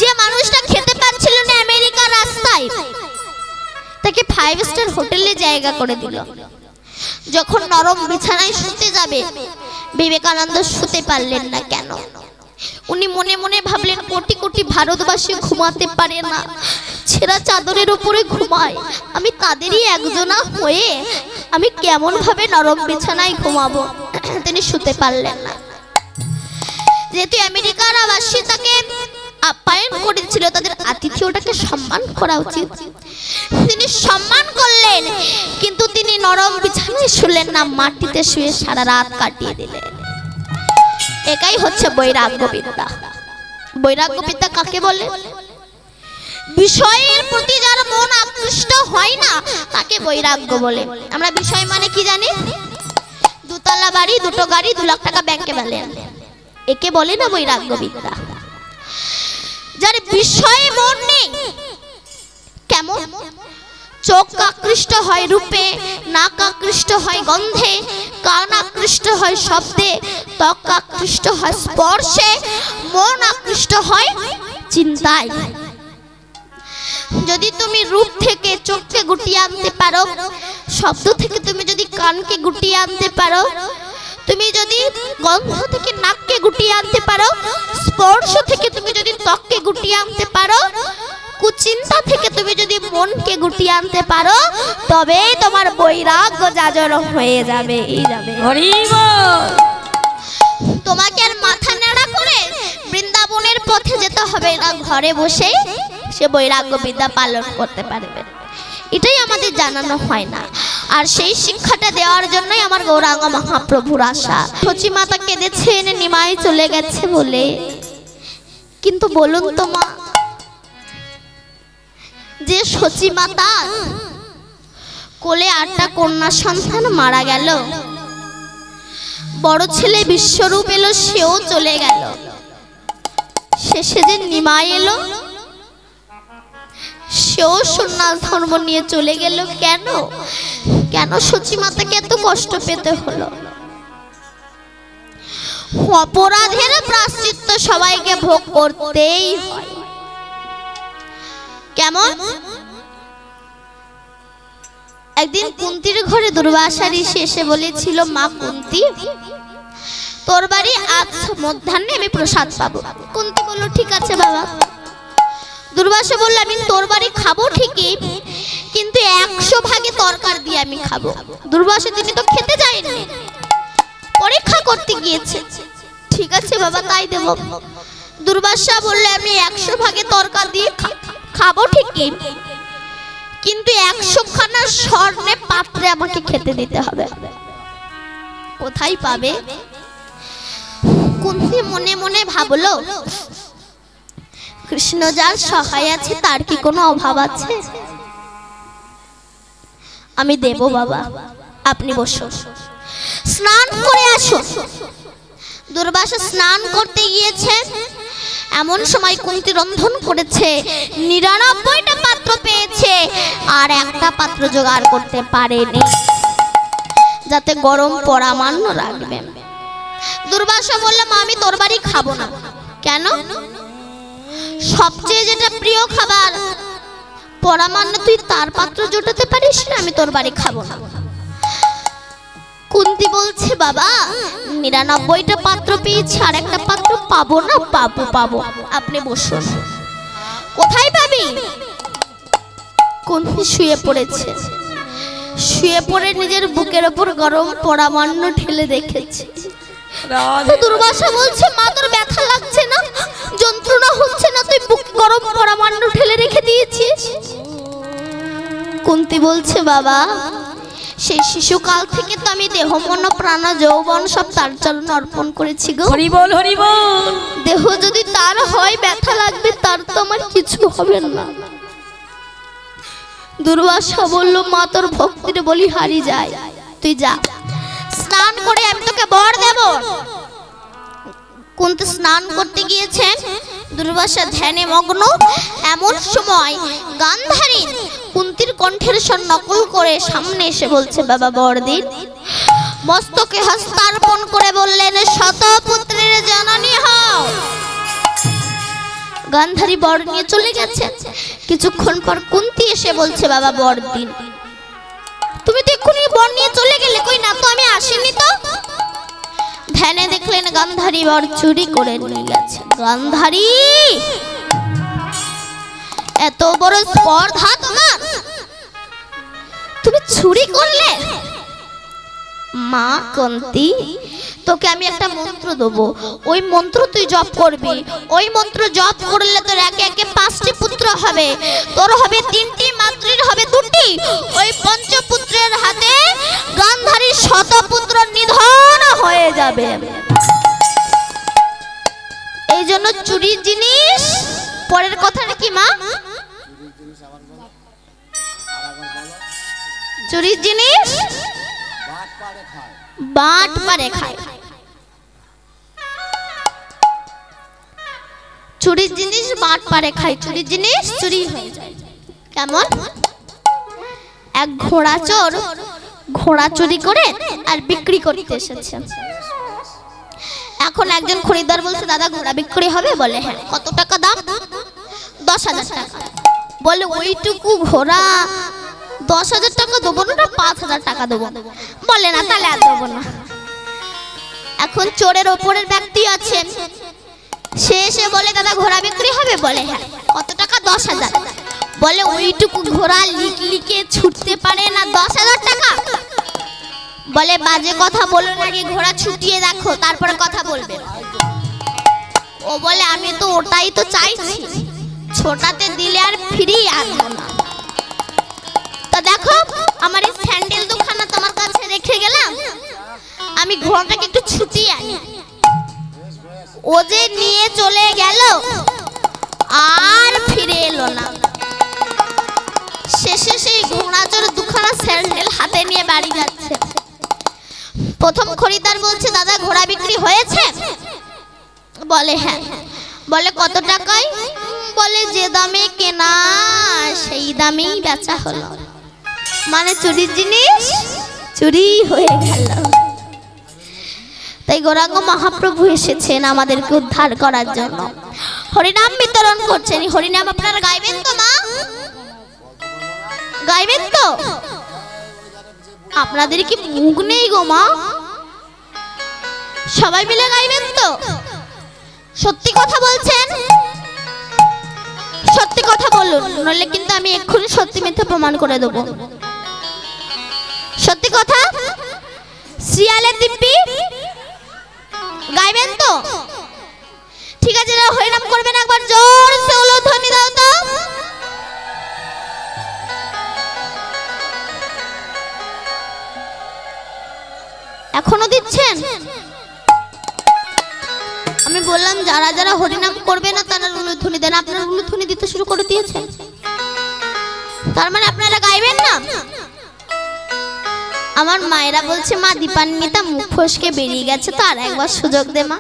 যে মানুষটা খেতে পাচ্ছিল না আমেরিকার রাস্তায়, তাকে 5 স্টার হোটেলে জায়গা করে দিল। যখন নরম বিছানায় শুতে যাবে, বিবেকানন্দ শুতে পারলেন না। কেন? উনি মনে মনে ভাবলেন কোটি কোটি ভারতবাসী ঘুমাতে পারে না, ছেঁড়া চাদরের উপরে ঘুমায়, আমি তাদেরই একজনা হয়ে আমি কেমন ভাবে নরম বিছানায় ঘুমাবো? তিনি শুতে পারলেন না। যেহেতু আমেরিকার বাসী তাকে আপ্যায়ন করেছিল, তাদের আতিথেয়টাকে সম্মান করা উচিত, তিনি সম্মান করলেন, কিন্তু তিনি নরম বিছানায় শুলেন না, মাটিতে শুয়ে সারা রাত কাটিয়ে দিলেন। এটাই হচ্ছে বৈরাগ্য বিদ্যা। বৈরাগ্য বিদ্যা কাকে বলে? বিষয়ের প্রতি যার মন আকৃষ্ট হয় না তাকে বৈরাগ্য বলে। আমরা বিষয় মানে কি জানি? দুতলা বাড়ি, দুটো গাড়ি, 2 লাখ টাকা ব্যাংকে ব্যালেন্স, একে বলে না বৈরাগ্য বিদ্যা। যার বিষয়ে মন নেই, কেমন? চোখ আকৃষ্ট হয় রূপে, নাক আকৃষ্ট হয় গন্ধে, কান আকৃষ্ট হয় শব্দে, ত্বক আকৃষ্ট হয় স্পর্শে, মন আকৃষ্ট হয় চিন্তায়। যদি তুমি রূপ থেকে চোখকে গুটিয়ে আনতে পারো, শব্দ থেকে তুমি যদি কানকে গুটিয়ে আনতে পারো, তুমি যদি গন্ধ থেকে নাককে গুটিয়ে আনতে পারো, স্পর্শ থেকে তুমি যদি ত্বককে গুটিয়ে আনতে পারো, কুচিন্তা থেকে তুমি যদি মনকে গুটিয়ে আনতে পারো, তবেই তোমার বৈরাগ্য যাজর হয়ে যাবে। তোমাকে আর মাথা নেড়া করে বৃন্দাবনের পথে যেতে হবে না, ঘরে বসে সে বৈরাগ্য বিদ্যা পালন করতে পারবে। এটাই আমাদের জানানো হয় না, আর সেই শিক্ষাটা দেওয়ার জন্যই আমার গৌরাঙ্গ মহাপ্রভুর আশা। সচি মাতা কেঁদেছেন নিমাই চলে গেছে বলে, কিন্তু বলুন তো মা, যে সচি মাতা কোলে 8টা কন্যা সন্তান মারা গেল, বড় ছেলে বিশ্বরূপ এলো, সেও চলে গেল, শেষে যে নিমাই এলো, সেও সন্ন্যাস ধর্ম নিয়ে চলে গেল। কেন? কেন সচি মাতাকে এত কষ্ট পেতে হলো? অপরাধের প্রায়শ্চিত্ত সবাইকে ভোগ করতেই হয়। কেমন? একদিন কুন্তির ঘরে দুর্বাসা ঋষি এসে বলেছিল, মা কুন্তি, তোর বাড়ি আজ মধ্যাহ্নে আমি প্রসাদ পাবো। কুন্তি বলল ঠিক আছে বাবা। দুর্বাসা বলল আমি তোর বাড়ি খাবো ঠিকই, কিন্তু 100 ভাগে তরকার দিয়ে আমি খাবো। দুর্বাসা তিনি তো খেতে যায়নি, পরীক্ষা করতে গিয়েছে। ঠিক আছে বাবা, তাই দেব। দুর্বাসা বললে আমি 100 ভাগে তরকার দিয়ে খাবো ঠিকই, কিন্তু 100 খানা স্বর্ণে পাত্রে আমাকে খেতে দিতে হবে। কোথায় পাবে? কুন্তি মনে মনে ভাবলো, কৃষ্ণ যার সহায় আছে তার কি কোনো অভাব আছে? আমি দেব বাবা, আপনি বসুন, স্নান করে আসুন। দুর্বাসা স্নান করতে গিয়েছেন, এমন সময় কুন্তি রন্ধন করেছে, ৯৯টা পাত্র পেয়েছে, আর একটা পাত্র জোগাড় করতে পারেনি, যাতে গরম পরামান্ন রাখবেন। দুর্বাসা বলল, মা আমি তরবারি খাবো না। কেন? সবচেয়ে যেটা প্রিয় খাবার পরামান্ন, তুই তার পাত্র জোটাতে পারিস না, আমি তরবারি খাবো না। কুন্তি বলছে, বাবা ৯৯টা পাত্র পেয়েছি, আর একটা পাত্র পাবো না? পাবো, আপনি বসুন। কোথায় পাবি? কুন্তি শুয়ে পড়েছে, শুয়ে পড়ে নিজের বুকের ওপর গরম পরামান্ন ঠেলে দেখেছে। দুর্বাসা বলছে, মা তোর ব্যথা লাগছে না, যন্ত্রণা হচ্ছে না, তুই বুকে গরম পরামান্ন ঠেলে রেখে দিয়েছিস? কুন্তি বলছে, বাবা সেই শিশুকাল থেকে তো আমি দেহ মন প্রাণ যৌবন সব তার চরণ অর্পণ করেছি গো। হরি বল, হরি বল। দেহ যদি তার হয়, ব্যথা লাগবে, তার তো আমার কিছু হবে না। দুর্বাসা বলল, মা তোর ভক্তির বলি হারি যায়, তুই যা স্নান করে আমি তোকে বর দেব। কুন্তি স্নান করতে গিয়েছেন, দুর্বাসা ধ্যানে মগ্ন। এমন সময় গান্ধারী কুন্তির কণ্ঠের স্বর নকল করে সামনে এসে বলছে, বাবা বর দিন। মস্তকে হস্তার্পণ করে বললেন, শতপুত্রের জননী হও। গান্ধারী বর নিয়ে চলে গেছে। কিছুক্ষণ পর কুন্তি এসে বলছে, বাবা বর দিন। তুমি তো এক্ষুনি বর নিয়ে চলে গেলে, কই না তো, আমি আসিনি তো। ধ্যানে দেখলেন গান্ধারী বর চুরি করে নিয়ে গেছে। গান্ধারী, এত বড় স্পর্ধা তোমার, তুমি চুরি করলে? মা কুন্তি, তোকে আমি একটা মন্ত্র দেবো, ওই মন্ত্র তুই জপ করবি। ওই মন্ত্র জপ করলে তোর একে একে 5টি পুত্র হবে, তোর হবে 3টি, মাতৃর হবে 2টি। ওই পঞ্চপুত্রের হাতে গান্ধারীর শতপুত্র নিধন হয়ে যাবে। এই জন্য চুরির জিনিস, পরের কথাটা কি মা? চুরির জিনিস বাট পারে খায়। চুরির জিনিস বাট পারে খায়, চুরির জিনিস চুরি হয়ে যায়। কেমন? এক ঘোড়া চোর ঘোড়া চুরি করে আর বিক্রি করতে এসেছে। এখন একজন খরিদ্দার বলছে, দাদা ঘোড়া বিক্রি হবে? বলে হ্যাঁ। কত টাকা দাম? 10,000 টাকা। বলে ওইটুকু ঘোড়া 10,000 টাকা দেবো না, 5,000 টাকা দেবো। বলে না, তাহলে আর দেবো না। এখন চোরের ওপরের ব্যক্তি আছেন, সে এসে বলে, দাদা ঘোড়া বিক্রি হবে? বলে হ্যাঁ। কত টাকা? 10,000। বলে ওইটুকু ঘোড়া লিকে ছুটতে পারে না, 10,000 টাকা। বলে বাজে কথা বলো না, আগে ঘোড়া ছুটিয়ে দেখো, তারপরে কথা বলবে। ও বলে, আমি তো ওটাই তো চাইছি, ছোটাতে দিলে আর ফ্রি আসবো না। তো দেখো, আমার এই স্যান্ডেল দুখানা তোমার কাছে রেখে গেলাম, আমি ঘোড়াটাকে একটু ছুটিয়ে আনি। ও যে নিয়ে চলে গেল, আর ফিরে এলো না। শেষে সেই ঘোড়া চোর দুখানা স্যান্ডেল হাতে নিয়ে বাড়ি যাচ্ছে। প্রথম খরিদ্দার বলছে, দাদা ঘোড়া বিক্রি হয়েছে? বলে হ্যাঁ। বলে কত টাকায়? বলে যে দামে কেনা সেই দামেই বেচা হলো। মানে চুরির জিনিস চুরি হয়ে গেল। তাই গৌরাঙ্গ মহাপ্রভু এসেছেন আমাদেরকে উদ্ধার করার জন্য, হরিনাম বিতরণ করছেন। হরিনাম আপনারা গাইবেন তো মা? গাইবেন তো? আপনাদের কি মুখ নেই গো মা? সবাই মিলে গাইবেন তো? সত্যি কথা বলছেন? সত্যি কথা বলুন, নইলে কিন্তু আমি এক্ষুনি সত্যি মিথ্যা প্রমাণ করে দেব। সত্যি কথা? শিয়ালের দিব্যি গাইবেন তো? ঠিক আছে, যারা হরিনাম করবেন একবার জোরসে উলুধ্বনি দাও তো। এখনো দিচ্ছেন? আমি বললাম যারা যারা হরিনাম করবে না তারা উলুধ্বনি দেন, আপনারা উলুধ্বনি দিতে শুরু করে দিয়েছেন, তার মানে আপনারা গাইবেন না? আমার মায়েরা বলছে মা দীপান্বিতা মুখ ফসকে বেরিয়ে গেছে, তো আর একবার সুযোগ দে মা।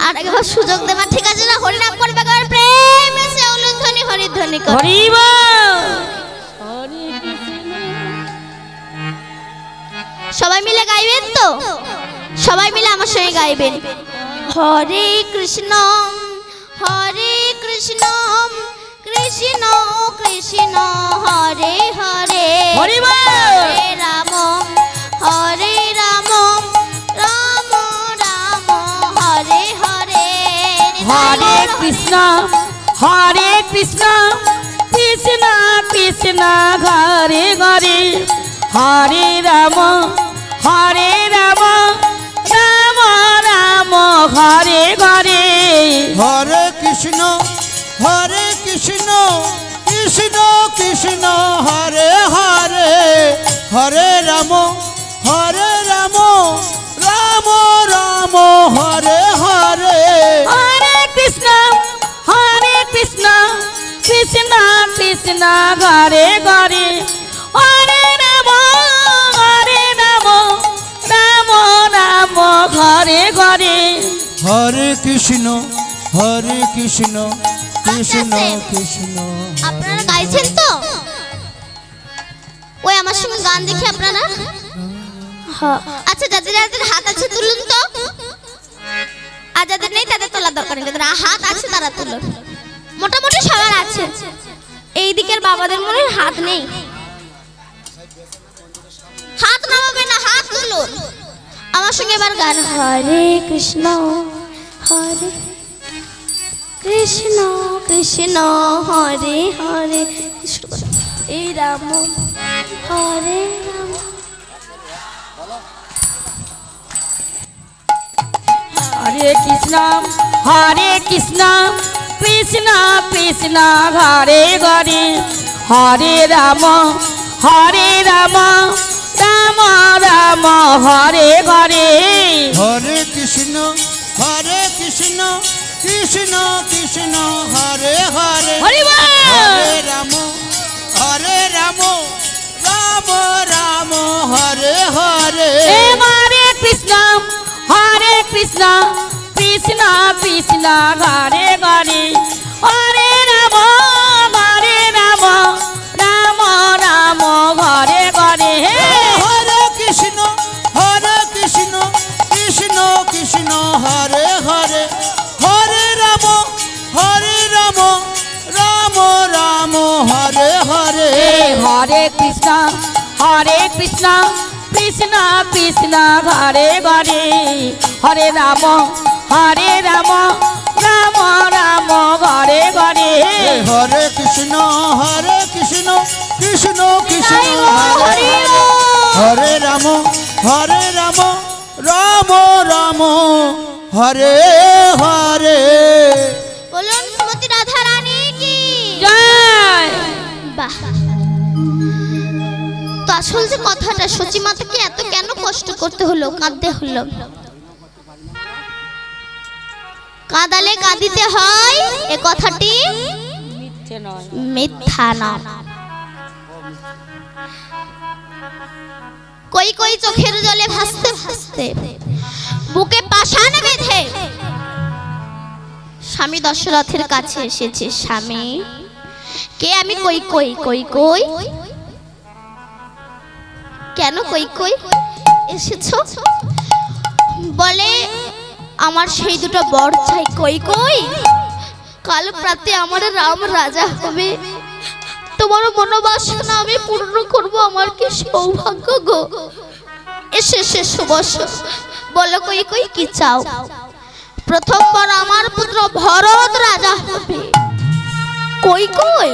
আর একবার সুযোগ দে মা, ঠিক আছে না? হরিনাম করবে কার প্রেম এসে উলুধ্বনি হরিধ্বনি কর। হরিব সবাই মিলে গাইবেন তো? সবাই মিলে আমার সঙ্গে গাইবেন। হরে কৃষ্ণ কৃষ্ণ কৃষ্ণ হরে হরে, হরিব হরে রাম রাম রাম হরে হরে। হরে কৃষ্ণ কৃষ্ণ কৃষ্ণ ঘরে ঘরে, হরে রাম রাম রাম ঘরে ঘরে। হরে কৃষ্ণ কৃষ্ণ কৃষ্ণ হরে হরে, হরে রাম রাম রাম হরে হরে। হরে কৃষ্ণ কৃষ্ণ কৃষ্ণ ঘরে ঘরে, হরে রাম রাম রাম ঘরে ঘরে। হরে কৃষ্ণ কৃষ্ণ কৃষ্ণ। আপনারা গাইছেন তো? ওই আমার সঙ্গে গান দেখে আপনারা। আচ্ছা যাদের যাদের হাত আছে তুলুন তো, আর যাদের নেই তাদের তোলা দরকার নেই, যাদের হাত আছে তারা তুলুন। মোটামুটি সবার আছে, এই দিকের বাবাদের মনে হয় হাত নেই। হাত নামাবে না, হাত তুলুন। আমার সঙ্গে এবার গান। হরে কৃষ্ণ কৃষ্ণ কৃষ্ণ হরে হরে, এই রাম হরে রাম। হরে কৃষ্ণ কৃষ্ণ কৃষ্ণ ঘরে ঘরে, হরে রাম রাম রাম হরে ঘরে। হরে কৃষ্ণ কৃষ্ণ কৃষ্ণ হরে হরে, হরি বল। হরে রাম রাম রাম হরে হরে। হরে কৃষ্ণ কৃষ্ণ কৃষ্ণ ঘরে ঘরে, হরে রাম রাম রাম ঘরে ঘরে। হরে কৃষ্ণ কৃষ্ণ কৃষ্ণ হরে হরে, হরে রাম রাম রাম হরে হরে। হরে কৃষ্ণ কৃষ্ণ কৃষ্ণ ঘরে ঘরে, হরে রাম রাম রাম ঘরে ঘরে। হরে কৃষ্ণ কৃষ্ণ কৃষ্ণ হরি হরে রাম রাম রাম হরে হরে। বলুন শ্রীমতী রাধা রানী কি জয়। বাহ। তো আসল যে কথাটা, সচি মাতাকে এত কেন কষ্ট করতে হলো, কাঁদতে হলো? কাঁদালে কাঁদিতে হয়, এ কথাটি মিথ্যা না। কই কই চোখের জলে ভাসতে ভাসতে বুকে পাষাণ বেঁধে স্বামী দশরথের কাছে এসেছে। স্বামী কে আমি? কই কই কই কই। কেন কই কই এসেছো? বলে আমার সেই দুটো বর চাই। কই কই কাল প্রাতে আমার রাম রাজা হবে, তোমার মনোবাসনা আমি পূর্ণ করব। আমার কি সৌভাগ্য গো। এসে এসে বসো। বলো কই কই কি চাও? প্রথমবার আমার পুত্র ভরত রাজা হবে। কই কই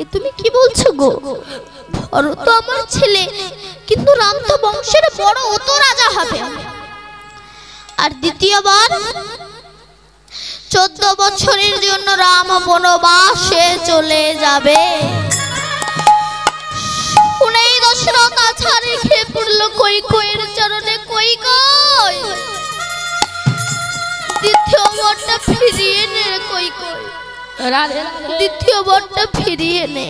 এ তুমি কি বলছো গো? ভরত তো আমার ছেলে, কিন্তু রাম তো বংশের বড়, ও তো রাজা হবে। আর দ্বিতীয়বার 14 বছরের জন্য রাম বনবাসে চলে যাবে। শুনেই দশরথ আছাড়ে খেয়ে পড়লো কৈকেয়ীর চরণে। কৈকেয়ী, দ্বিতীয় বরটা ফিরিয়ে নে কৈকেয়ী, দ্বিতীয় বরটা ফিরিয়ে নে।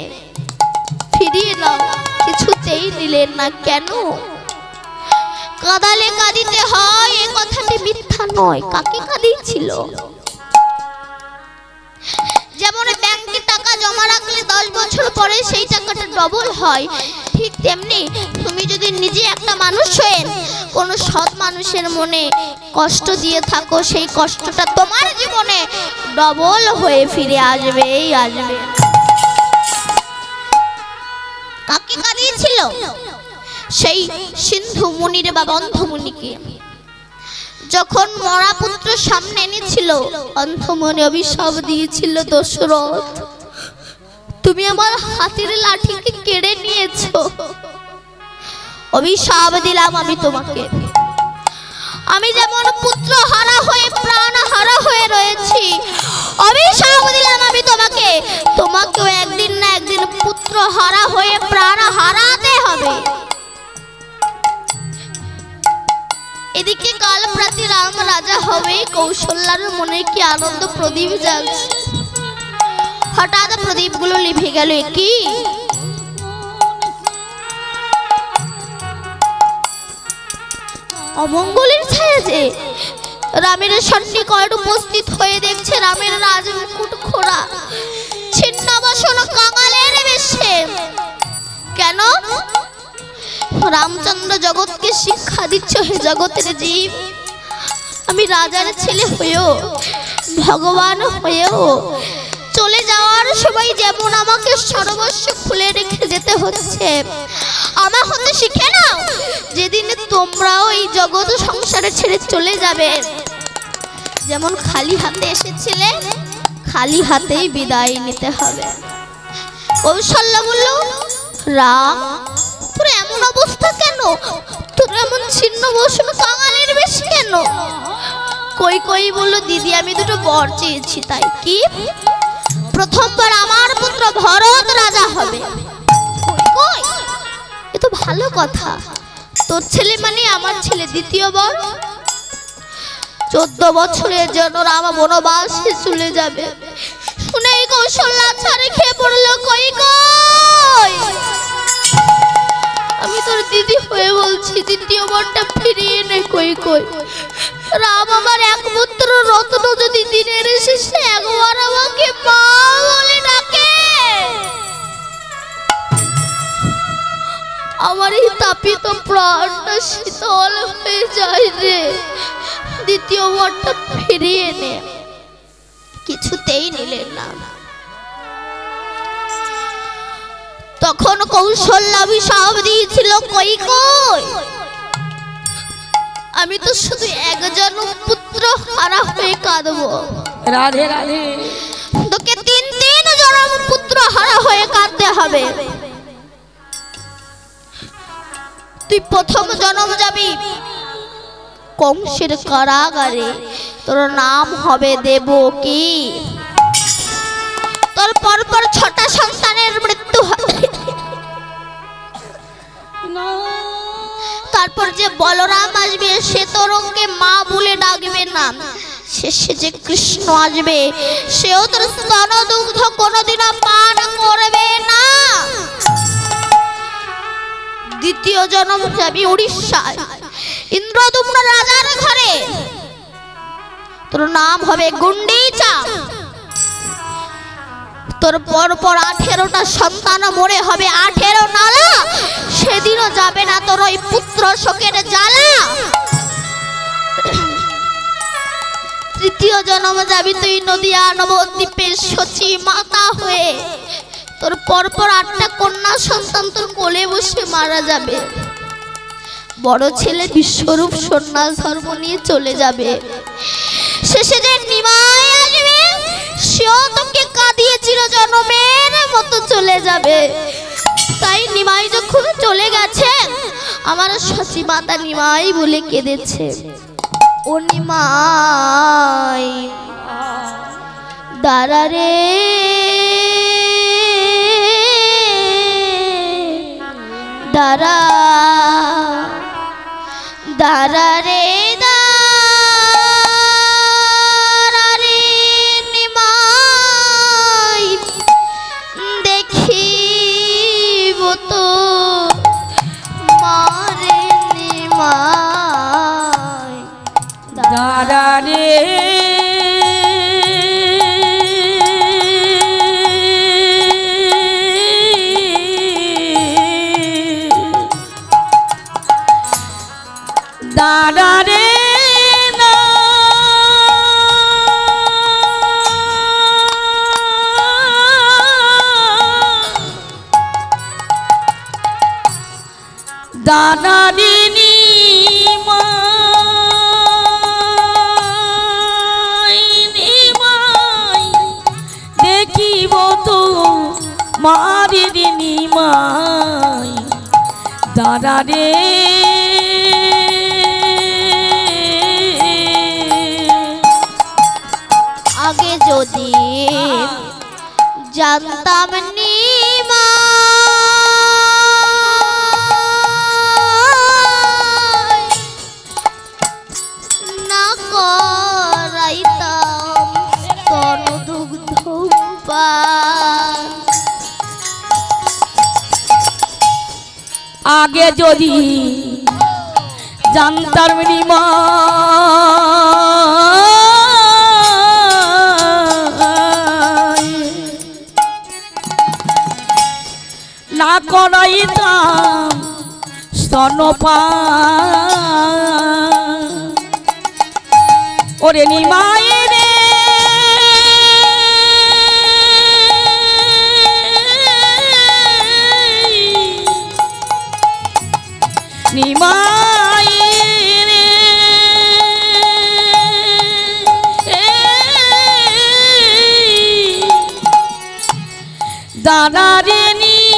ফিরিয়ে নাও। কিছুতেই নিলেন না। কেন? কাঁদালে কাঁদিতে হয়, এ কথাটি মিথ্যা নয়। কাকে কাঁদিয়েছিল? যেমন ব্যাংকে টাকা জমা রাখলে 10 বছর পরে সেই টাকাটা ডবল হয়, ঠিক তেমনি তুমি যদি নিজে একটা মানুষ হয়ে কোনো সৎ মানুষের মনে কষ্ট দিয়ে থাকো, সেই কষ্টটা তোমার জীবনে ডবল হয়ে ফিরে আসবেই আসবে। কাকে কাঁদিয়েছিল? সেই সিন্ধু মুনির বা অন্ধমুনিকে। যখন মরা পুত্র সামনে এনেছিল, অন্ধমুনি অভিশাপ দিয়েছিল, দশরথ তুমি আমার হাতের লাঠিকে কেড়ে নিয়েছো, অভিশাপ দিলাম আমি তোমাকে। আমি যেমন পুত্র হারা হয়ে প্রাণ হারা হয়ে রয়েছি, অভিশাপ দিলাম আমি তোমাকে, তোমাকেও একদিন না একদিন পুত্র হারা হয়ে প্রাণ হারাতে হবে। এদিকে কাল প্রাতে রাম রাজা হবে। কৌশল্যার মনে কি আনন্দ প্রদীপ জ্বলছে। হঠাৎ প্রদীপগুলো লিভে গেল। কি অমঙ্গলের ছায়া যে! রামের সন্নিকট উপস্থিত হয়ে দেখছে রামের রাজমুকুট খোড়া, ছিন্নবসন কাঙালের বেশে। কেন? রামচন্দ্র জগৎকে শিক্ষা দিচ্ছ, হে জগতের জীব, আমি রাজার ছেলে হয়েও, ভগবান হয়েও চলে যাওয়ার সময় যেমন আমাকে সর্বস্ব খুলে রেখে যেতে হচ্ছে, আমার হতে শিখে নাও। যেদিন তোমরাও এই জগৎ সংসারে ছেড়ে চলে যাবে, যেমন খালি হাতে এসেছিলে, খালি হাতেই বিদায় নিতে হবে। কৌশল্যা বলল, রাম তোর এমন অবস্থা কেন? তোর এমন ছিন্ন বসন কাঙালের বেশ কেন? কৈকেয়ী বলল, দিদি আমি দুটো বর চেয়েছি। তাই কি? প্রথমবার আমার পুত্র ভরত রাজা হবে। কৈকেয়ী, এ তো ভালো কথা, তোর ছেলে মানে আমার ছেলে। দ্বিতীয় বর 14 বছরের জন্য রাম বনবাসে চলে যাবে। শুনেই কৌশল্যা ছাড়ে খেয়ে পড়ল। কৈকেয়ী, আমি তোর দিদি হয়ে বলছি, দ্বিতীয় বরটা ফিরিয়ে নে। কৈকেয়ী, রাম আমার একমাত্র রত্ন, যদি দিনের শেষে একবার আমাকে মা বলে ডাকে, আমার এই তাপিত প্রাণটা শীতল হয়ে যায় রে। দ্বিতীয় বরটা ফিরিয়ে নে। কিছুতেই নিলেন না। তখন কৌশল্যা অভিশাপ দিয়েছিল, কৈকেয়ী আমি তো শুধু একজন পুত্র হারা হয়ে কাঁদবো। রাধে রাধে। তোকে 3 জনম পুত্র হারা হয়ে কাঁদতে হবে। তুই প্রথম জন্ম যাবি কংসের কারাগারে, তোর নাম হবে দেবকী। তোর পরপর 6টা সন্তানের মৃত্যু হবে। তারপর যে বলরাম আসবে, সে তোরকে মা বলে ডাকবে না। শেষে যে কৃষ্ণ আসবে, সেও তোর স্তন দুগ্ধ কোনোদিনও পান করবে না। দ্বিতীয় জন্ম যাবি উড়িষ্যায়, ইন্দ্রদুম্ন রাজার ঘরে, তোর নাম হবে গুন্ডিচা। তোর পরপর 18টা সন্তান মরে হবে 18 নালা, সেদিনও যাবে না তোর ওই পুত্র শোকের জ্বালা। তৃতীয় জন্ম যাবি তুই নদিয়া নবদ্বীপের সচী মাতা হয়ে। তোর পরপর 8টা কন্যা সন্তান তোর কোলে বসে মারা যাবে। বড় ছেলে বিশ্বরূপ সন্ন্যাস ধর্ম নিয়ে চলে যাবে। শেষে যে নিমাই আসবে, সেও তোকে কাঁদিয়েছিল জন্মের মতো চলে যাবে। তাই নিমাই যখন চলে গেছে, আমার সচী মাতা নিমাই বলে কেঁদেছে। ও নিমাই দাঁড়া রে দাঁড়া দাঁড়া রে দাঁড়া রে নিমাই দেখিব তো মারে নিমাই দাঁড়া রে দাঁড়া রে না দাঁড়া রে নিমাই নিমাই দেখিব তো মারে রে নিমাই দাঁড়া রে আগে যদি জানতাম নিমাই না করাইতাম স্তনদুগ্ধ পান আগে যদি জানতাম নিমাই না করাইতাম স্তনপান ওরে নিমাই রে নিমাই রে দাঁড়া রে নিমাই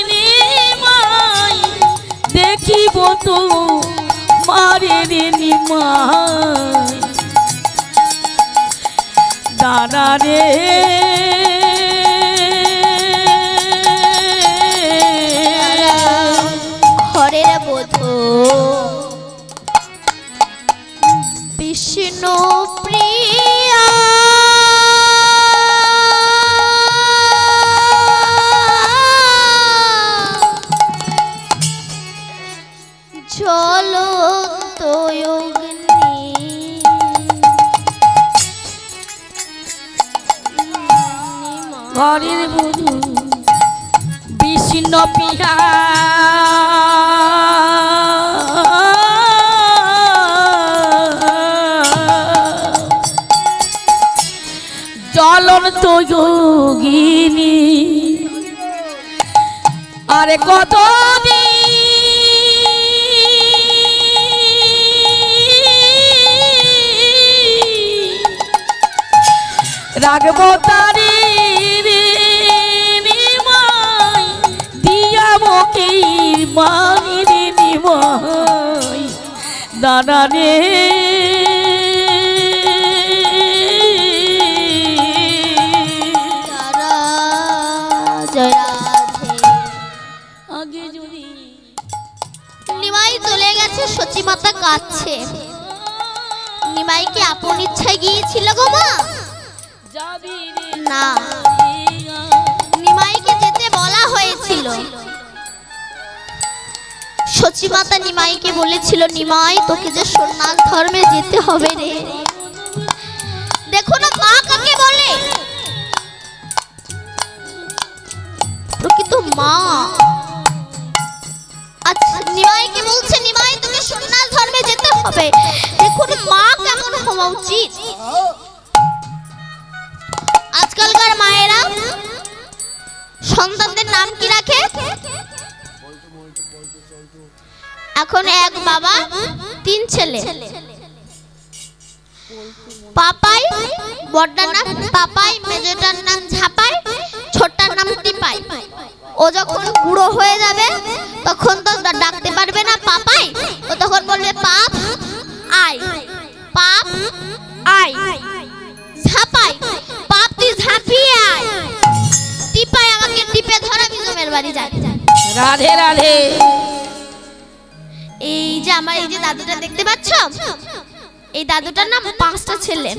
নিমাই দেখিব তো মারে রে নিমাই দাঁড়া রে হরের বোধ বিষ্ণু প্রিয়া জ্বলন্ত অগ্নি ঘরের বধূ বিষ্ণু প্রিয়া জ্বলন্ত যোগিনী আরে কত রাগব তারি রে নিমাই দিয়া বকি মানি রে নিমাই দাঁড়া রে আগে যদি নিমাই চলে গেছে সচি মাতা কাঁদছে নিমাই কি আপন ইচ্ছায় গিয়েছিল গো মা যাবি রে না নিমাইকে যেতে বলা হয়েছিল সচি মাতা নিমাইকে বলেছিল নিমাই তোকে যে সন্ন্যাস ধর্মে যেতে হবে রে দেখো না মা কাকে বলে প্রকৃত মা আচ্ছা নিমাইকে বলছে নিমাই তোকে সন্ন্যাস ধর্মে যেতে হবে দেখুন মা কেমন হওয়া উচিত আজকালকার মায়েরা সন্তানদের নাম কি রাখে এখন এক বাবা তিন ছেলে পাপাই বড়টার নাম পাপাই মেজটার নাম ঝাপাই ছোটটার নাম টিপাই ও যখন বুড়ো হয়ে যাবে তখন তো ডাকতে পারবে না পা পাপাই, ও তখন বলবে পাপ আয়, পাপ আয়, ঝাপাই, পাপ তুই ঝাঁপিয়ে আয়, টিপাই আমাকে টিপে ধর, আমি জমের বাড়ি যাই। রাধে রাধে। এই যে আমার এই যে দাদুটা দেখতে পাচ্ছ, এই দাদুটার নাম 5টা ছেলে।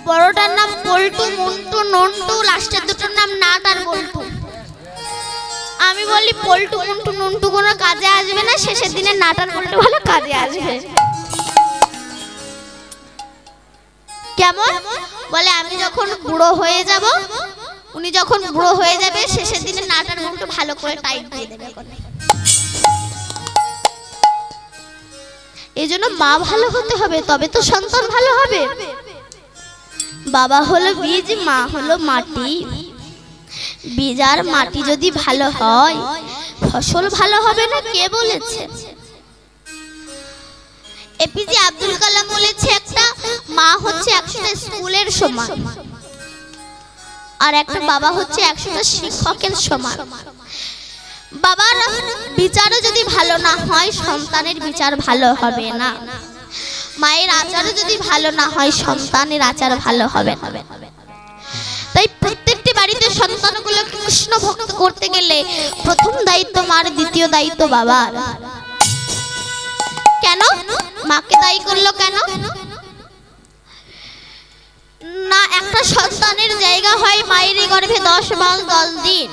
বড়টার নাম পল্টু, মন্টু, নন্টু, লাস্টের দুটোর নাম নাট আর বল্টু। আমি বলি পল্টু, মন্টু, নন্টু কোনো কাজে আসবে না, শেষের দিনে নাট আর বল্টু ভালো কাজে আসবে। কেমন বলে, আমি যখন বুড়ো হয়ে যাব, উনি যখন বুড়ো হয়ে যাবে, শেষের দিনে নাট আর বল্টু ভালো করে টাইট দিয়ে দেবে। এই জন্য মা ভালো হতে হবে, তবে তো সন্তান ভালো হবে। বাবা হলো বীজ, মা হলো মাটি। বীজ আর মাটি যদি ভালো হয়, ফসল ভালো হবে না, কে বলেছে? এপিজে আব্দুল কালাম বলেছে, একটা মা হচ্ছে 100টা স্কুলের সমান, আর একটা বাবা হচ্ছে 100টা শিক্ষকের সমান। বাবার বিচারও যদি ভালো না হয়, সন্তানের বিচার ভালো হবে না। মায়ের আচারও যদি ভালো না হয়, সন্তানের আচার ভালো হবে না। তাই প্রত্যেকটি বাড়িতে সন্তানগুলোকে কৃষ্ণ ভক্ত করতে গেলে প্রথম দায়িত্ব মার, দ্বিতীয় দায়িত্ব বাবার। কেন মাকে দায়ী করলো? কেন না, একটা সন্তানের জায়গা হয় মায়ের গর্ভে 10 মাস 10 দিন,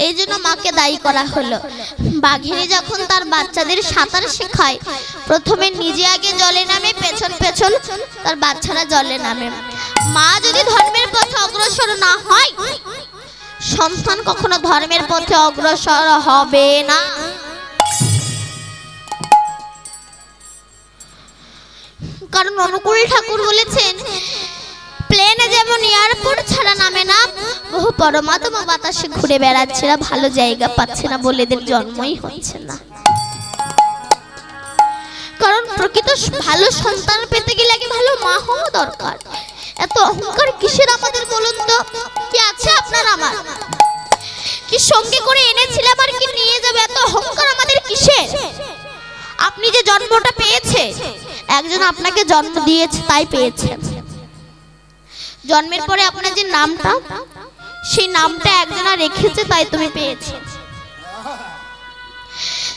এই জন্য মাকে দায়ী করা হলো। বাঘিনী যখন তার বাচ্চাদের সাঁতার শেখায়, প্রথমে নিজে আগে জলে নামে, পেছন পেছন তার বাচ্চারা জলে নামে। মা যদি ধর্মের পথে অগ্রসর না হয়, সন্তান কখনো ধর্মের পথে অগ্রসর হবে না। কারণ অনুকূল ঠাকুর বলেছেন, প্লেনে যেমন এয়ারপোর্ট ছাড়া নামে না, বহু পরমাত্মা বাতাসে ঘুরে বেড়াচ্ছে না, ভালো জায়গা পাচ্ছে না বলে এদের জন্মই হচ্ছে না। কারণ প্রকৃত ভালো সন্তান পেতে গেলে আগে ভালো মা হওয়া দরকার। এত অহংকার কিসের আমাদের বলুন তো? কি আছে আপনার আমার? কি সঙ্গে করে এনেছিলাম আর কি নিয়ে যাবে? এত অহংকার আমাদের কিসের? আপনি যে জন্মটা পেয়েছে, একজন আপনাকে জন্ম দিয়েছে তাই পেয়েছেন। জন্মের পরে আপনার যে নামটা, সেই নামটা একজনা রেখেছে তাই তুমি পেয়েছো।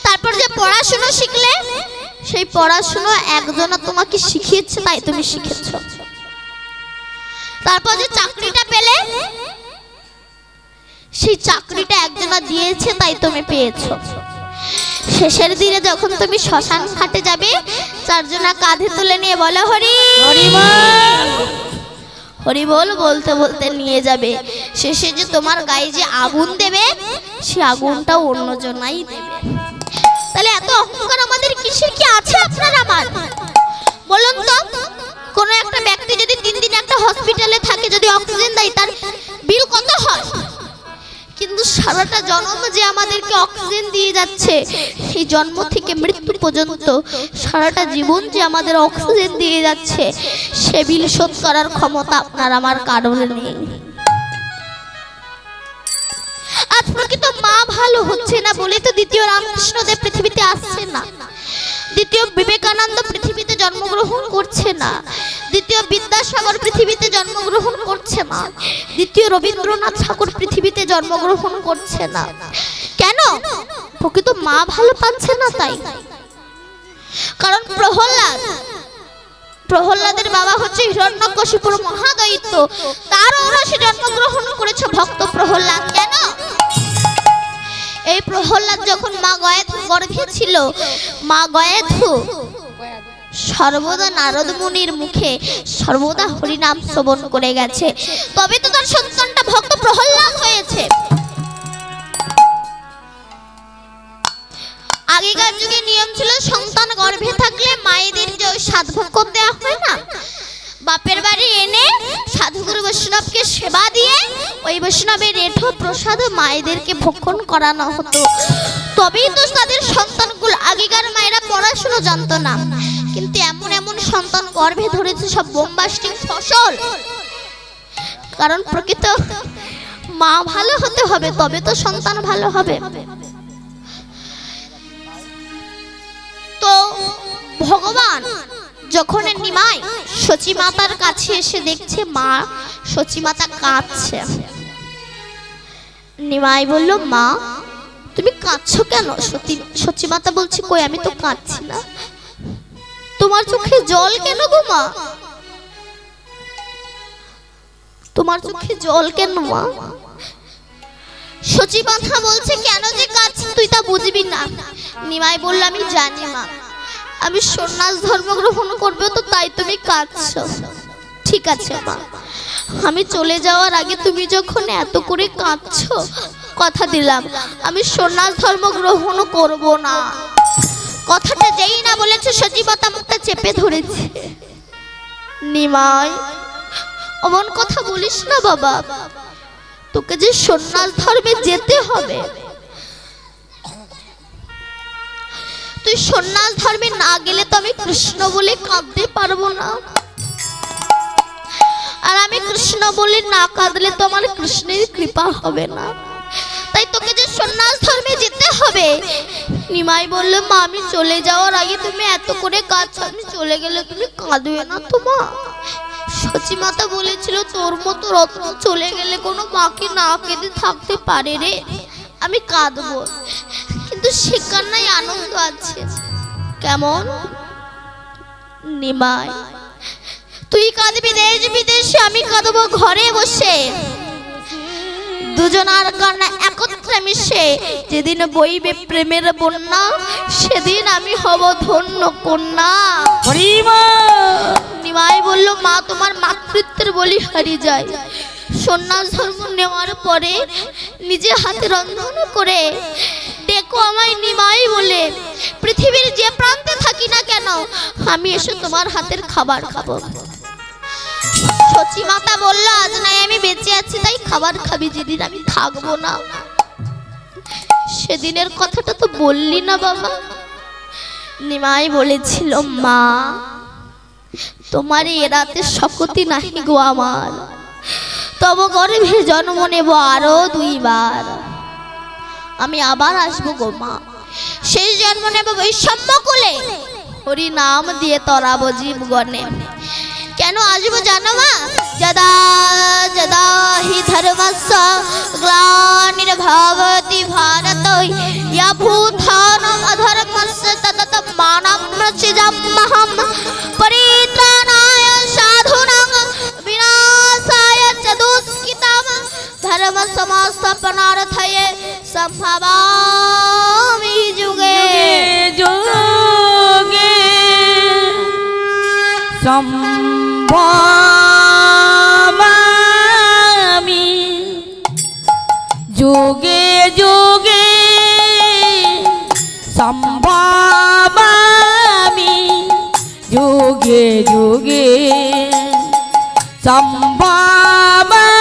তারপর যে পড়াশোনা শিখলে, সেই পড়াশোনা একজনা তোমাকে শিখিয়েছে তাই তুমি শিখেছো। তারপর যে চাকরিটা পেলে, সেই চাকরিটা একজনা দিয়েছে তাই তুমি পেয়েছো। শেষের দিনে যখন তুমি শ্মশান ঘাটে যাবে, 4 জনা কাঁধে তুলে নিয়ে বলো হরি হরি হরি বল বলতে বলতে নিয়ে যাবে। শেষে যে তোমার গায়ে যে আগুন দেবে, সে আগুনটা অন্য জনাই দেবে। তাহলে এত অহংকার আমাদের কিসের? কি আছে আপনার আমার বলুন তো? কোন একটা ব্যক্তি যদি 3 দিন একটা হসপিটালে থাকে, যদি অক্সিজেন দেয়, তার বিল কত হয়? কিন্তু সারাটা জন্ম যে আমাদেরকে অক্সিজেন দিয়ে যাচ্ছে, সেই জন্ম থেকে মৃত্যু পর্যন্ত সারাটা জীবন যে আমাদের অক্সিজেন দিয়ে যাচ্ছে, সে বিল শোধ করার ক্ষমতা আপনার আমার কারোর নেই। আজ প্রকৃত মা ভালো হচ্ছে না বলে তো দ্বিতীয় রামকৃষ্ণদেব পৃথিবীতে আসছে না, দ্বিতীয় বিবেকানন্দ পৃথিবীতে জন্মগ্রহণ করছে না, দ্বিতীয় বিদ্যাসাগর পৃথিবীতে জন্মগ্রহণ করছে না, দ্বিতীয় রবীন্দ্রনাথ ঠাকুর পৃথিবীতে জন্মগ্রহণ করছে না। কেন? প্রকৃত মা ভালো পাচ্ছে না তাই। কারণ প্রহ্লাদের বাবা হচ্ছে হিরণ্যকশিপুর মহাদৈত্য, তার ঔরসে জন্মগ্রহণ করেছে ভক্ত প্রহ্লাদ। কেন? এই প্রহ্লাদ যখন মা গয়াধু গর্ভে ছিল, মা গয়াধু সর্বদা নারদ মুনির মুখে সর্বদা হরিনাম শ্রবণ করে গেছে, তবে তো তার সন্তানটা ভক্ত প্রহ্লাদ হয়েছে। আগেকার যুগে নিয়ম ছিল, সন্তান গর্ভে থাকলে মায়েদের যে সাধভক্ষণ দেওয়া হয় না, বাপের বাড়ি এনে সাধুগুরু বৈষ্ণবকে সেবা দিয়ে ওই বৈষ্ণবের এঠো প্রসাদ মায়েদেরকে ভক্ষণ করানো হতো। তবেই তো তাদের সন্তানগুলো, আগেকার মায়েরা পড়াশোনা জানতো না, কিন্তু এমন এমন সন্তান গর্ভে ধরেছে সব বোম্বাস্টিক ফসল। কারণ প্রকৃত মা ভালো হতে হবে, তবে তো সন্তান ভালো হবে। গো ভগবান যখন নিমাই সচী মাতার কাছে এসে দেখছে মা সচী মাতা কাঁদছে। নিমাই বলল, মা তুমি কাঁদছো কেন? সচী মাতা বলছে, কই আমি তো কাঁদছি না। তোমার চোখে জল কেন গো মা? তোমার চোখে জল কেন মা? সচী মাতা বলছে, কেন যে কাঁদছি তুই তা বুঝবি না। নিমাই বলল, আমি জানি মা, আমি সন্ন্যাস ধর্ম গ্রহণ করবো তো তাই তুমি কাঁদছো। ঠিক আছে মা, আমি চলে যাওয়ার আগে তুমি যখন এত করে কাঁদছো, কথা দিলাম আমি সন্ন্যাস ধর্ম গ্রহণ করব না। কথাটা যেই না বলেছে সচী মাতা মুখটা চেপে ধরেছে। নিমাই অমন কথা বলিস না বাবা, তোকে যে সন্ন্যাস ধর্মে যেতে হবে। তুই সন্ন্যাস ধর্মে না গেলে তো আমি কৃষ্ণ বলে কাঁদতে পারবো না, আর আমি কৃষ্ণ বলে না কাঁদলে তো আমার কৃষ্ণের কৃপা হবে না। তাই তোকে যে সন্ন্যাস ধর্মে যেতে হবে। নিমাই বলল, মা আমি চলে যাওয়ার আগে তুমি এত করে কাঁদছো, আমি চলে গেলে তুমি কাঁদবে না তো মা? সচী মাতা বলেছিল, তোর মতো রত্ন চলে গেলে কোনো মাকে না কেঁদে থাকতে পারে রে। আমি কাঁদবো, কিন্তু সে কান্নায় আনন্দ আছে। কেমন নিমাই? তুই কাঁদবি দেশ বিদেশে, আমি কাঁদবো ঘরে বসে। দুজনার কান্না একত্রে মিশে যেদিন বইবে প্রেমের বন্যা, সেদিন আমি হব ধন্য কন্যা। নিমাই বলল, মা তোমার মাতৃত্বের বলি হারিয়ে যায়। সন্ন্যাস ধর্ম নেওয়ার পরে নিজে হাতে রন্ধন করে ডেকো আমায় নিমাই বলে। পৃথিবীর যে প্রান্তে থাকি না কেন আমি এসে তোমার হাতের খাবার খাবো। সচী মাতা বলল, আজ নাই আমি বেঁচে আছি তাই খাবার খাবি, যেদিন আমি থাকবো না। সেদিনের কথাটা তো বললি না বাবা? নিমাই বলেছিল, মা তোমার এ রাতে শকতি নাহি গো আমার, তব গর্ভে জন্ম নেব আরো 2 বার। আমি আবার আসবো গো মা, সেই জন্ম নেব বৈষম্য কুলে, হরি নাম দিয়ে তরাবো জীবগণে। কেন আসবো জানো মা? যদা যদা হি ধর্মস্য গ্লানির্ভবতি ভারত, ইয়া ভূতানাম অধর্মস্য তদত্মানাম সৃজাম্যহম, পরিত্রাণায় সাধুনাং বিনাশায় চ দুষ্কৃতাম, ধর্ম সংস্থাপনার্থয়ে সম্ভবামি যুগে যুগে সম্ভবামি, যুগে যুগে সম্ভবামি, যুগে যুগে সম্ভবামি,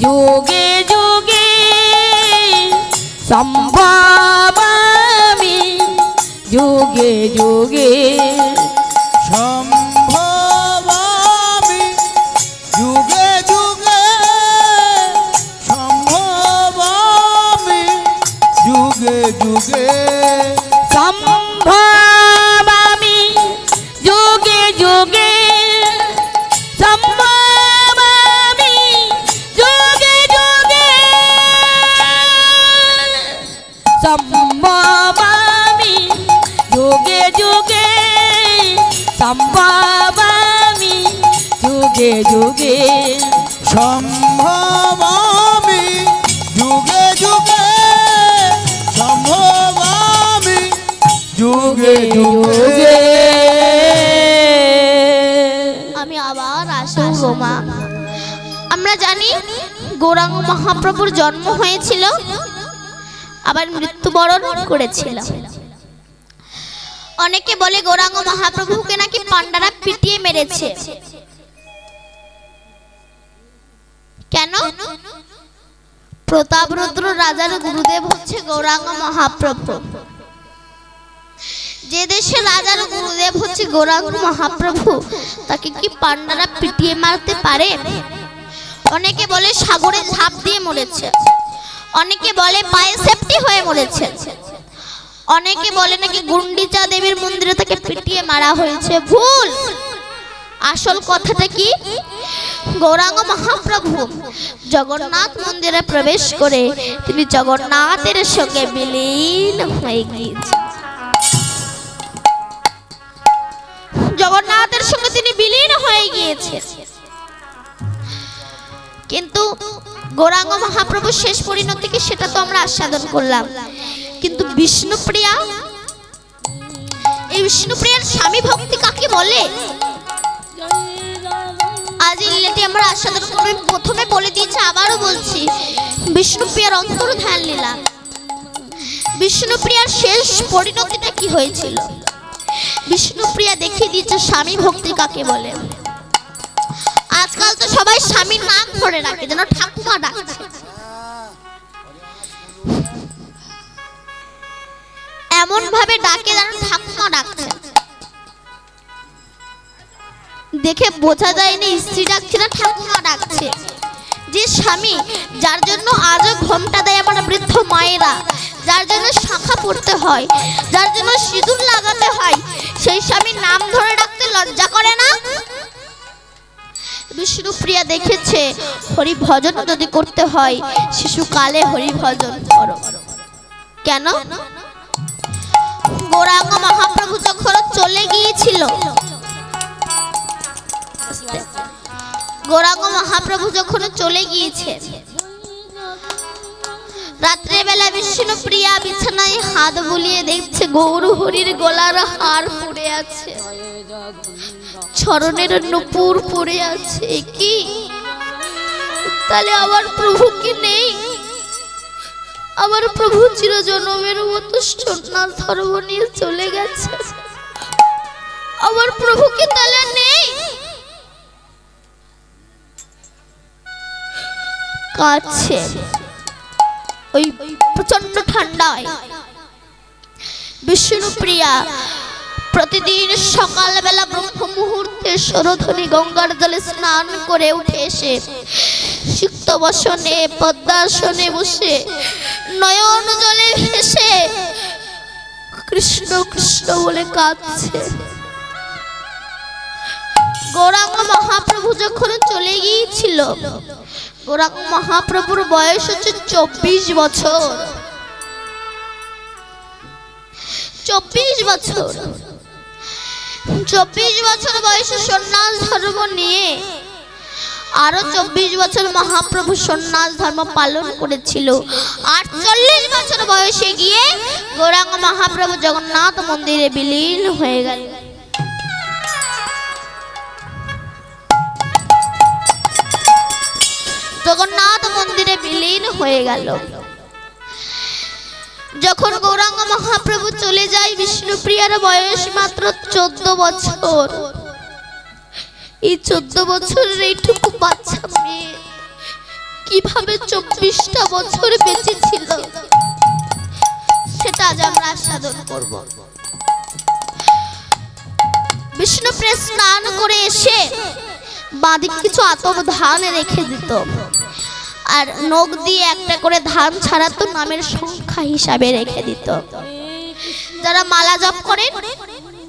যুগে যুগে সম্ভবামি, যুগে যুগে সম্ভবামি, যুগে যুগে সম্ভবামি, যুগে যুগে সম্ভবামি, যুগে যুগে সম্ভবামি, যুগে যুগে সম্ভবামি, যুগে যুগে সম্ভবামি, যুগে যুগে সম্ভবামি, যুগে যুগে সম্ভবামি, যুগে যুগে। আমি আবার আসবো গো মা। আমরা জানি গৌরাঙ্গ মহাপ্রভুর জন্ম হয়েছিল, আবার মৃত্যুবরণ করেছিল। অনেকে বলে গৌরাঙ্গ মহাপ্রভুকে নাকি পান্ডারা পিটিয়ে মেরেছে। কেন? প্রতাপরুদ্র রাজার গুরুদেব হচ্ছে গৌরাঙ্গ মহাপ্রভু। যে দেশের রাজার গুরুদেব হচ্ছে গৌরাঙ্গ মহাপ্রভু, তাকে কি পান্ডারা পিটিয়ে মারতে পারে? অনেকে বলে সাগরে ঝাঁপ দিয়ে মরেছে, অনেকে বলে পায়ে সেফটি হয়ে মরেছে, অনেকে বলে নাকি গুন্ডিচা দেবীর মন্দিরে তাকে পিটিয়ে মারা হয়েছে, ভুল। আসল কথাটা কি, গৌরাঙ্গ মহাপ্রভু জগন্নাথ মন্দিরে প্রবেশ করে তিনি জগন্নাথের সঙ্গে বিলীন হয়ে গিয়েছেন। জগন্নাথের সঙ্গে তিনি বিলীন হয়ে গিয়েছেন। কিন্তু গৌরাঙ্গ মহাপ্রভু শেষ পরিণতি কি সেটা তো আমরা আস্বাদন করলাম, কিন্তু বিষ্ণুপ্রিয়া, এই বিষ্ণুপ্রিয়ার স্বামী ভক্তি কাকে বলে আজ এই লীলাটি আমরা আস্বাদন করব। প্রথমে বলে দিয়েছি, আবারও বলছি, বিষ্ণুপ্রিয়ার অন্তর্ধান লীলা। বিষ্ণুপ্রিয়ার শেষ পরিণতিটা কি হয়েছিল বিষ্ণুপ্রিয়া দেখিয়ে দিয়েছে স্বামী ভক্তি কাকে বলে। আজকাল তো সবাই স্বামীর নাম ধরে রাখে, যেন ঠাকুমা ডাকছে, এমন ভাবে ডাকে যেন ঠাকুমা ডাকছে। দেখে বোঝা যায়নি স্ত্রী ডাকছে না ঠাকুমা ডাকছে। যে স্বামী যার জন্য আজও ঘোমটা দেয় আমার বৃদ্ধ মায়েরা, যার জন্য শাখা পড়তে হয়, যার জন্য সিঁদুর লাগাতে হয়, সেই স্বামীর নাম ধরে ডাকতে লজ্জা করে না? বিষ্ণুপ্রিয়া দেখেছে হরি ভজন যদি করতে হয় শিশুকালে হরি ভজন করো। কেন? গৌরাঙ্গ মহাপ্রভু যখন চলে গিয়েছিল, গৌরাঙ্গ মহাপ্রভু যখন চলে গিয়েছে, রাত্রে বেলা বিষ্ণুপ্রিয়া বিছানায় হাত বুলিয়ে দেখছে গৌর হরির গলার হার পড়ে আছে, চরণের নূপুর পড়ে আছে। কি তাহলে আমার প্রভু কি নেই? আমার প্রভু চিরজন্মের মতো সন্ন্যাস ধর্ম নিয়ে চলে গেছে। আমার প্রভু কি তাহলে নেই? কাছে ওই প্রচন্ড ঠান্ডায় বিষ্ণুপ্রিয়া প্রতিদিন সকালবেলা ব্রহ্ম মুহূর্তে সরোধনী গঙ্গার জলে স্নান করে উঠে এসে সিক্ত বসনে পদ্মাসনে বসে নয়ন জলে ভেসে কৃষ্ণ কৃষ্ণ বলে কাঁদছে। গৌরাঙ্গ মহাপ্রভু যখন চলে গিয়েছিল, গৌরাঙ্গ মহাপ্রভুর বয়স হচ্ছে 24 বছর। 24 বছর 24 বছর বয়সে সন্ন্যাস ধর্ম নিয়ে আরো 24 বছর মহাপ্রভু সন্ন্যাস ধর্ম পালন করেছিল। 48 বছর বয়সে গিয়ে গৌরাঙ্গ মহাপ্রভু জগন্নাথ মন্দিরে বিলীন হয়ে গেল। জগন্নাথ মন্দিরে বিলীন হয়ে গেল। যখন গৌরাঙ্গ মহাপ্রভু চলে যায়, বিষ্ণুপ্রিয়ার বয়স মাত্র 14 বছর। এই 14 বছরের এইটুকু বাচ্চা মেয়ে কিভাবে 24টা বছর বেঁচে ছিল সেটা আজ আমরা আস্বাদন করব। বিষ্ণুপ্রিয়া স্নান করে এসে বাঁদিকে কিছু আতপ ধান রেখে দিত, আর নখ দিয়ে একটা করে ধান ছাড়াতো, নামের সংখ্যা হিসাবে রেখে দিত। যারা মালা জপ করেন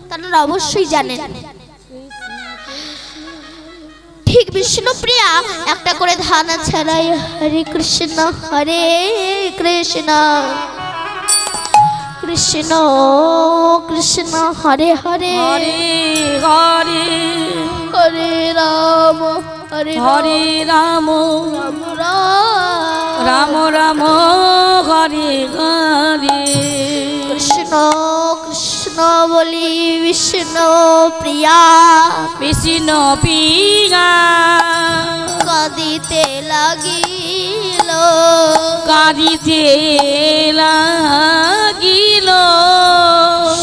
তারা অবশ্যই জানেন। ঠিক বিষ্ণুপ্রিয়া একটা করে ধান ছাড়াই হরে কৃষ্ণ কৃষ্ণ কৃষ্ণ হরে হরে হরে হরে রাম হরে হরে রাম রাম রাম হরে হরে কৃষ্ণ কৃষ্ণ বলি বিষ্ণু প্রিয়া কাঁদিতে লাগিল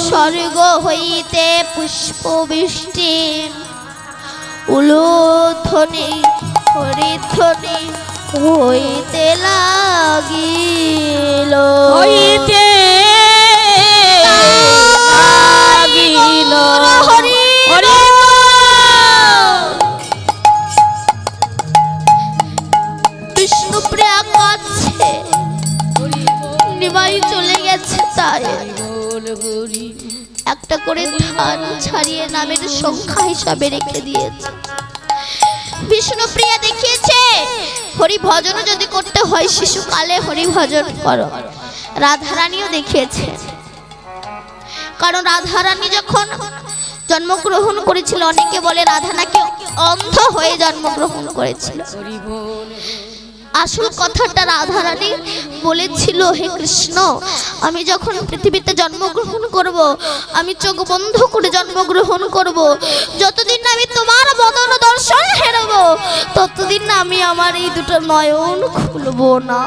স্বর্গ হইতে পুষ্প বৃষ্টি উলুধ্বনি হরিধ্বনি হইতে লাগিল হরি বিষ্ণুপ্রিয়া কাছে নিমাই চলে গেছে, তাই ভগবান ছাড়িয়ে নামের সংখ্যা হিসাবে রেখে দিয়েছে। বিষ্ণুপ্রিয়া দেখিয়েছে হরি ভজন যদি করতে হয় শিশুকালে হরি ভজন করো। রাধারানীও দেখিয়েছে, কারণ রাধারানী যখন জন্মগ্রহণ করেছিল, অনেকে বলে রাধা নাকি অন্ধ হয়ে জন্মগ্রহণ করেছিল। আসল কথাটা রাধারানী বলেছিল, হে কৃষ্ণ, আমি যখন পৃথিবীতে জন্মগ্রহণ করব, আমি চোখ বন্ধ করে জন্মগ্রহণ করব, যতদিন না আমি তোমার বদন দর্শন হেরব, ততদিন না আমি আমার এই দুটো নয়ন খুলব না।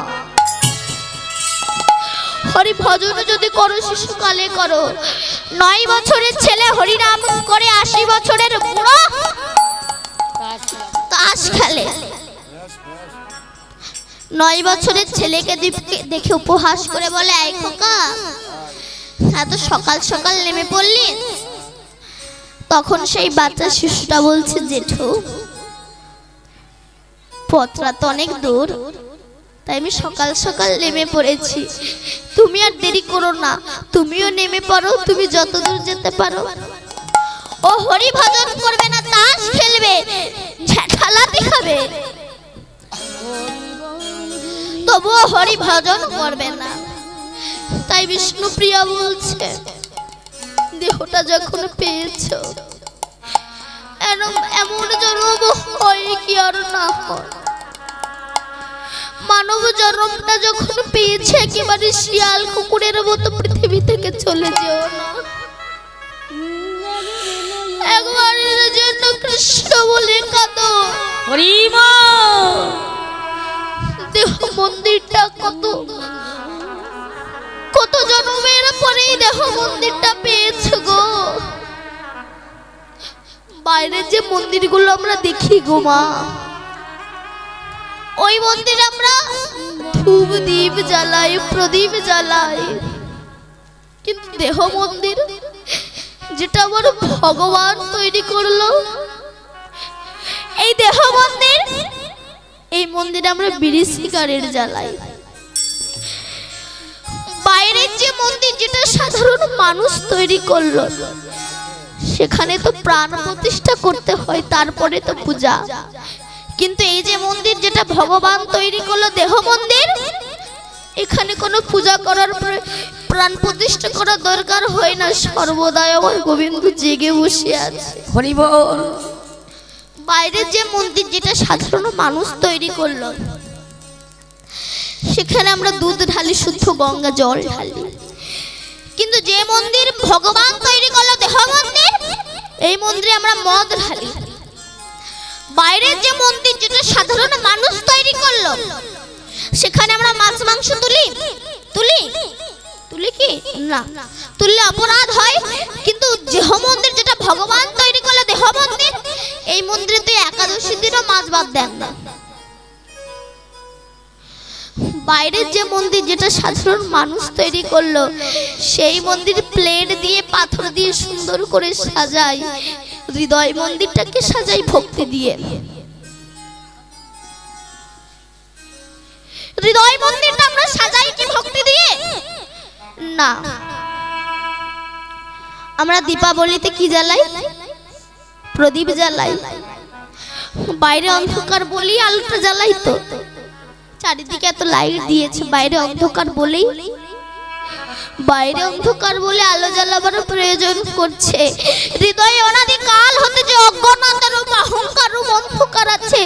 হরি ভজন যদি করো শিশুকালে করো। 9 বছরের ছেলে হরিনাম করে 80 বছরের বুড়ো তাস খেলে। 9 বছরের ছেলেকে দেখে উপহাস করে বলে, এই খোকা, এত সকাল সকাল নেমে পড়লি? তখন সেই বাচ্চা শিশুটা বলছে, জেঠু, পথটা তো অনেক দূর, তাই আমি সকাল সকাল নেমে পড়েছি। তুমি আর দেরি করো না, তুমিও নেমে পড়ো, তুমি যত দূর যেতে পারো। ও হরি ভজন করবে না, তাস খেলবে, ঝাঁঠালাতি খাবে, তবুও হরি ভজন করবে না। তাই বিষ্ণুপ্রিয়া বলছে, দেহটা যখন পেয়েছো, এমন জন্ম হয় কি আর না হয়। মানব জন্মটা যখন পেয়েছে, একেবারে শিয়াল কুকুরের মতো পৃথিবী থেকে চলে যেও না। একবারের জন্য কৃষ্ণ বলে কাঁদো। দেহ মন্দিরটা কত জন্মের পরেই দেহ মন্দিরটা পেয়েছো গো। বাইরে যে মন্দিরগুলো আমরা দেখি গো মা, ওই মন্দিরে আমরা ধূপ দীপ জ্বালাই, প্রদীপ জ্বালাই, কিন্তু দেহ মন্দির যেটা আমার ভগবান তৈরি করলো, এই দেহ মন্দির, এই মন্দিরে আমরা বিড়ি সিগারেট জ্বালাই। বাইরের যে মন্দির যেটা সাধারণ মানুষ তৈরি করলো, সেখানে তো প্রাণ প্রতিষ্ঠা করতে হয়, তারপরে তো পূজা। কিন্তু এই যে মন্দির যেটা ভগবান তৈরি করলো, দেহ মন্দির, এখানে কোনো পূজা করার, প্রাণ প্রতিষ্ঠা করার দরকার হয় না। সর্বদাই আমার গোবিন্দ জেগে বসে আছে। হরি বল। বাইরের যে মন্দির যেটা সাধারণ মানুষ তৈরি করলো, সেখানে আমরা দুধ ঢালি, শুদ্ধ গঙ্গা জল ঢালি। কিন্তু যে মন্দির ভগবান তৈরি করলো, দেহ মন্দির, এই মন্দিরে আমরা মদ ঢালি। বাইরের যে মন্দির যেটা সাধারণ মানুষ তৈরি করলো, সেখানে আমরা মাছ মাংস তুলি কি না, তুললে অপরাধ হয়। কিন্তু দেহ মন্দির যেটা ভগবান তৈরি করলো, দেহ মন্দির, এই মন্দিরে তো একাদশী দিনও মাছ বাদ দেন না। বাইরের যে মন্দির যেটা সাধারণ মানুষ তৈরি করলো, সেই মন্দির প্লেট দিয়ে, পাথর দিয়ে সুন্দর করে সাজায়। হৃদয় মন্দিরটাকে সাজাই ভক্তি দিয়ে। হৃদয় মন্দিরটা আমরা সাজাই কি ভক্তি দিয়ে? না, আমরা দীপাবলিতে কি জ্বালাই? প্রদীপ জ্বালাই। বাইরে অন্ধকার বলি আলোটা জ্বালাই। তো চারিদিকে এত লাইট দিয়েছে, বাইরে অন্ধকার বলেই, বাইরে অন্ধকার বলে আলো জ্বালাবার প্রয়োজন করছে। হৃদয়ে অনাদিকাল হতে যে অজ্ঞানতার অহংকার অন্ধকার আছে,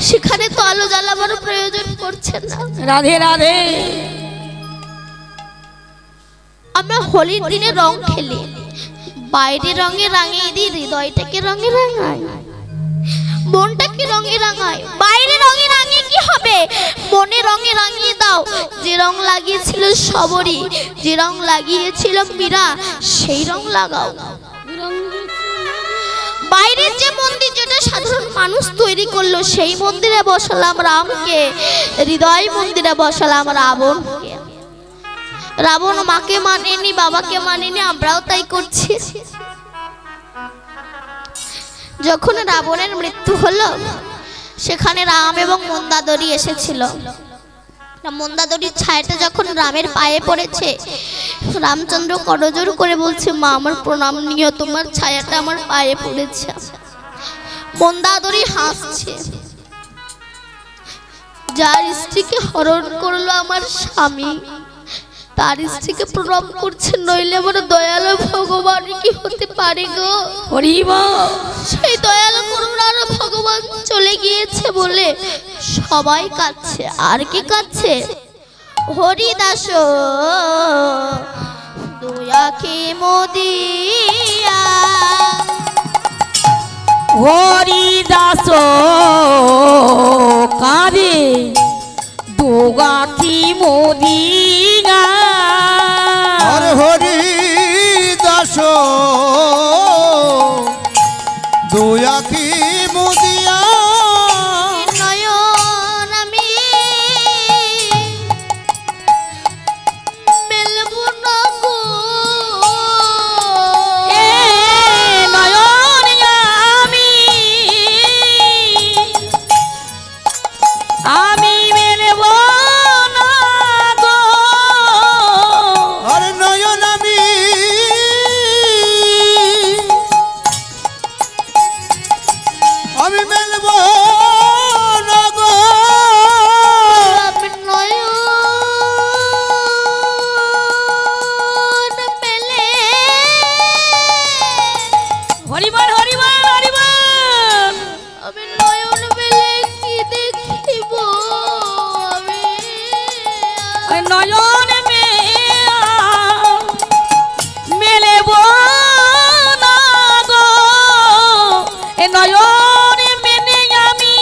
সেখানে তো আলো জ্বালাবার প্রয়োজন করছে না। রাধে রাধে। আমরা হোলির দিনে রং খেলি, বাইরে রঙে রাঙিয়ে দিই, হৃদয়টাকে রঙে রাঙাই, মনটাকে রঙে রাঙাই। বাইরে রঙে রাঙিয়ে কি হবে? মনে রঙে রাঙিয়ে দাও। যে রং লাগিয়েছিল সবরী, যে রং লাগিয়েছিল মীরা, সেই রং লাগাও। বাইরের যে মন্দির যেটা সাধারণ মানুষ তৈরি করলো, সেই মন্দিরে বসালাম রামকে, হৃদয় মন্দিরে বসালাম রাবণকে। রাবণ মাকে মানেনি, বাবাকে মানেনি, আমরাও তাই করছি। যখন রাবণের মৃত্যু হলো, সেখানে রাম এবং মন্দাদরী এসেছিল। মন্দাদরীর ছায়াটা যখন রামের পায়ে পড়েছে, রামচন্দ্র করজোড় করে বলছে, মা আমার প্রণাম নিও, তোমার ছায়াটা আমার পায়ে পড়েছে। মন্দাদরি হাসছে, যার স্ত্রীকে হরণ করলো আমার স্বামী, তার স্ত্রীকে প্রণাম করছে, নইলে আমার দয়ালু ভগবান কি হতে পারে গো। সেই দয়ালু করুণার ভগবান চলে গিয়েছে বলে সবাই কাঁদছে। আর কি কাঁদছে? হরিদাস দয়াকে মোদিয়া, হরিদাস কারে দুগাকি মোদিনা। আরে হরি দাস দুয়াকি মুদিয়া, নয়ন আমি মেলব না গো, এ নয়ন আমি মেলব না গো। আরে নয়ন আমি মেলব না গো। আমি নয়ন মেলে হরিবল হরিবল হরিবল। আমি নয়ন মেলে কি দেখিব, আমি ওই নয়ন মেলেব না গো, এ নয়ন মেলে আমি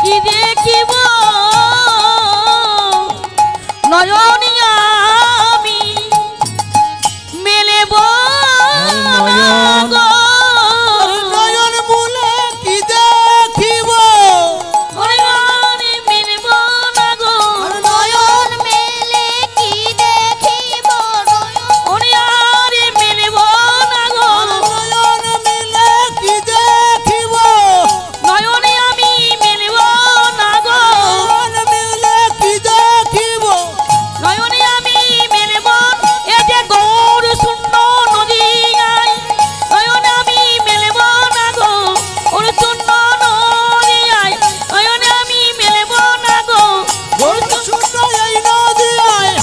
কি দেখিব, নয়ন আমি মেলেব না গো। নয়ন মুলে কি দেখিব, নয়ন মেলেব না গো, নয়ন মেলে কি দেখিব, ওরে আর মেলেব না গো। নয়ন মিলে কি দেখিব, নয়নে আমি মেলব না গো, নয়ন মিলে কি দেখিব। নয়নে আমি মেলব, এ যে গৌর শূন্য নদীয়ায়, নয়নে আমি মেলব না গো, ওর শূন্য নদীয়ায়, নয়নে আমি মেলব না গো, গৌর শূন্য এই নদিয়ায়,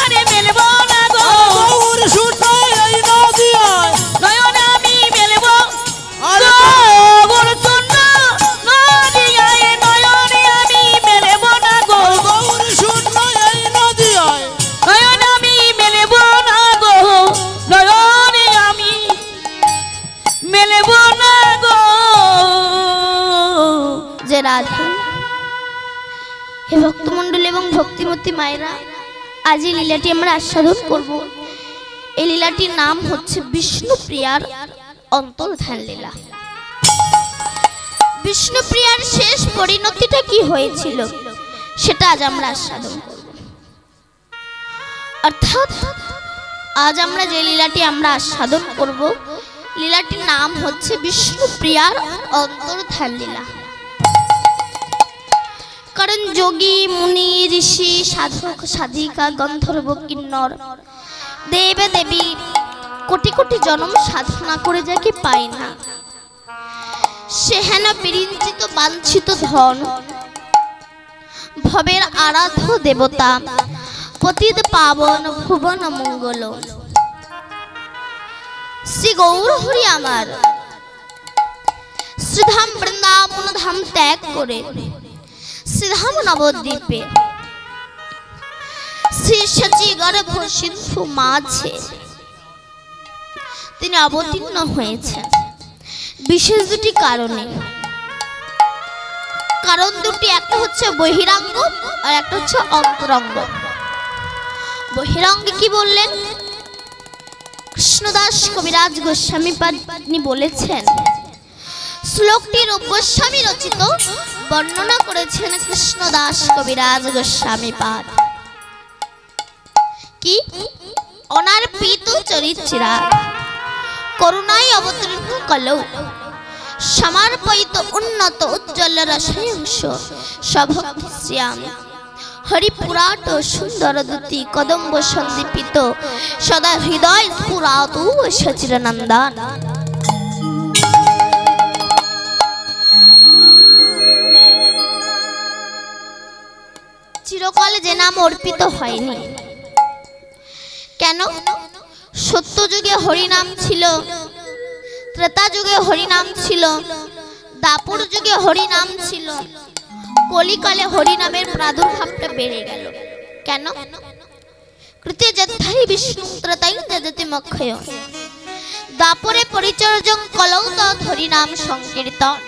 আরে মেলব না গো, গৌর শূন্য এই নদিয়ায়। নয়নে আমি মেলব আরে গৌর শূন্য নদীয়ায়, নয়নে আমি মেলব না গো, গৌর শূন্য এই নদিয়ায়। নয়ন আমি মেলব না গো, নয়নে আমি মেলব না গো। যে রাধে। হে ভক্তমণ্ডলী এবং ভক্তিমতী মায়েরা, আজ এই লীলাটি আমরা আস্বাদন করব। এই লীলাটির নাম হচ্ছে বিষ্ণুপ্রিয়ার অন্তর্ধান লীলা। বিষ্ণুপ্রিয়ার শেষ পরিণতিটা কি হয়েছিল সেটা আজ আমরা আস্বাদন করব। অর্থাৎ আজ আমরা যে লীলাটি আমরা আস্বাদন করব, লীলাটির নাম হচ্ছে বিষ্ণুপ্রিয়ার অন্তর্ধান লীলা। কারণ যোগী মুনি ঋষি সাধক সাধিকা গন্ধর্ব কিন্নর দেবে দেবী কোটি কোটি জন্ম সাধনা করে যাকে পায় না, সে হেন বিরিঞ্চিত বাঞ্ছিত ধন ভবের আরাধ্য দেবতা পতিত পাবন ভুবন মঙ্গল শ্রী গৌর হরি আমার শ্রীধাম বৃন্দাবন ধাম ত্যাগ করে শ্রীধাম নবদ্বীপে শ্রী সচি গর্ভ সিন্ধু মাঝে তিনি অবতীর্ণ হয়েছেন বিশেষ দুটি কারণে। কারণ দুটি, একটা হচ্ছে বহিরাঙ্গ আর একটা হচ্ছে অন্তরঙ্গ। বহিরাঙ্গে কি বললেন? কৃষ্ণদাস কবিরাজ গোস্বামী তিনি বলেছেন, শ্লোকটি রূপ গোস্বামী রচিত, বর্ণনা করেছেন কৃষ্ণদাস কবিরাজ গোস্বামী পাদ। কি অনার্পিত চরিত্রা করুণায় অবতীর্ণ কলৌ সমর্পিত উন্নত উজ্জ্বল রসায়ংশ সভক্তি শ্যাম হরিপুরাট সুন্দর দুতি কদম্ব সন্দীপিত সদা হৃদয় স্ফুরাতু সচিরনন্দন। চিরকাল যে নাম অর্পিত হয়নি কেন? সত্য যুগে হরিনাম ছিল, ত্রেতা যুগে হরিনাম ছিল, দাপর যুগে হরিনাম ছিল, কলিকালে হরিনামের প্রাদুর্ভাবটা বেড়ে গেল কেন? কৃতে যথাই বিষ্ণু ত্রেতাই তেজতি মক্ষয়, দাপরে পরিচর্যং কলৌ তৎ হরিনাম সংকীর্তন।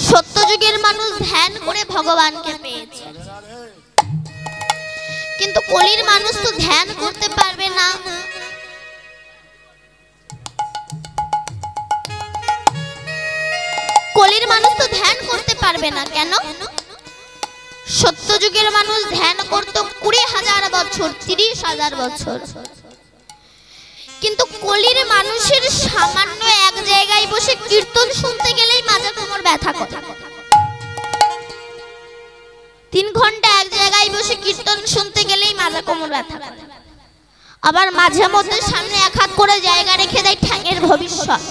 সত্য যুগের মানুষ ধ্যান করে ভগবানকে পেয়েছে, কিন্তু কলির মানুষ তো ধ্যান করতে পারবে না। কলির মানুষ তো ধ্যান করতে পারবে না কেন? সত্য যুগের মানুষ ধ্যান করত 20,000 বছর, 30,000 বছর, কিন্তু কলির মানুষের সামান্য এক জায়গায় বসে কীর্তন শুনতে গেলেই মাজা কোমর ব্যথা করে। 3 ঘন্টা এক জায়গায় বসে কীর্তন শুনতে গেলেই মাজা কোমর ব্যথা করে। আবার মাঝে মধ্যে সামনে এক হাত করে জায়গা রেখে দেয় ঠ্যাঙের ভবিষ্যৎ।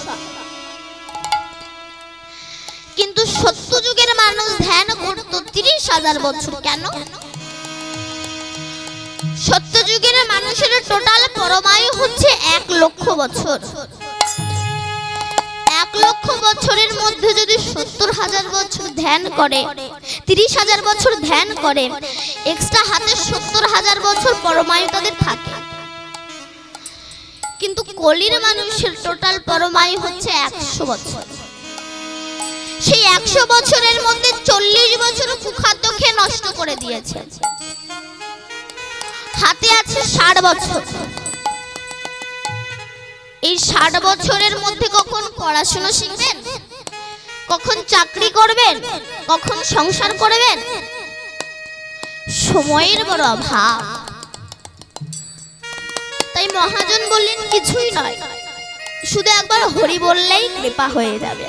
কিন্তু সত্য যুগের মানুষ ধ্যান করত 30,000 বছর কেন? সত্য যুগের মানুষের টোটাল পরমায়ু হচ্ছে 1 লক্ষ বছর। 1 লক্ষ বছরের মধ্যে যদি 70,000 বছর ধ্যান করে, 30,000 বছর ধ্যান করে, এক্সট্রা হাতে 70,000 বছর পরমায়ু তাদের থাকে। কিন্তু কলির মানুষের টোটাল পরমায়ু হচ্ছে 100 বছর। সেই 100 বছরের মধ্যে 40 বছর কুখাদ্য খেয়ে নষ্ট করে দিয়েছে, হাতে আছে 60 বছর। এই 60 বছরের মধ্যে কখন পড়াশোনা শিখবেন, কখন চাকরি করবেন, কখন সংসার করবেন? সময়ের বড় অভাব। তাই মহাজন বললেন কিছুই নয়, শুধু একবার হরি বললেই কৃপা হয়ে যাবে।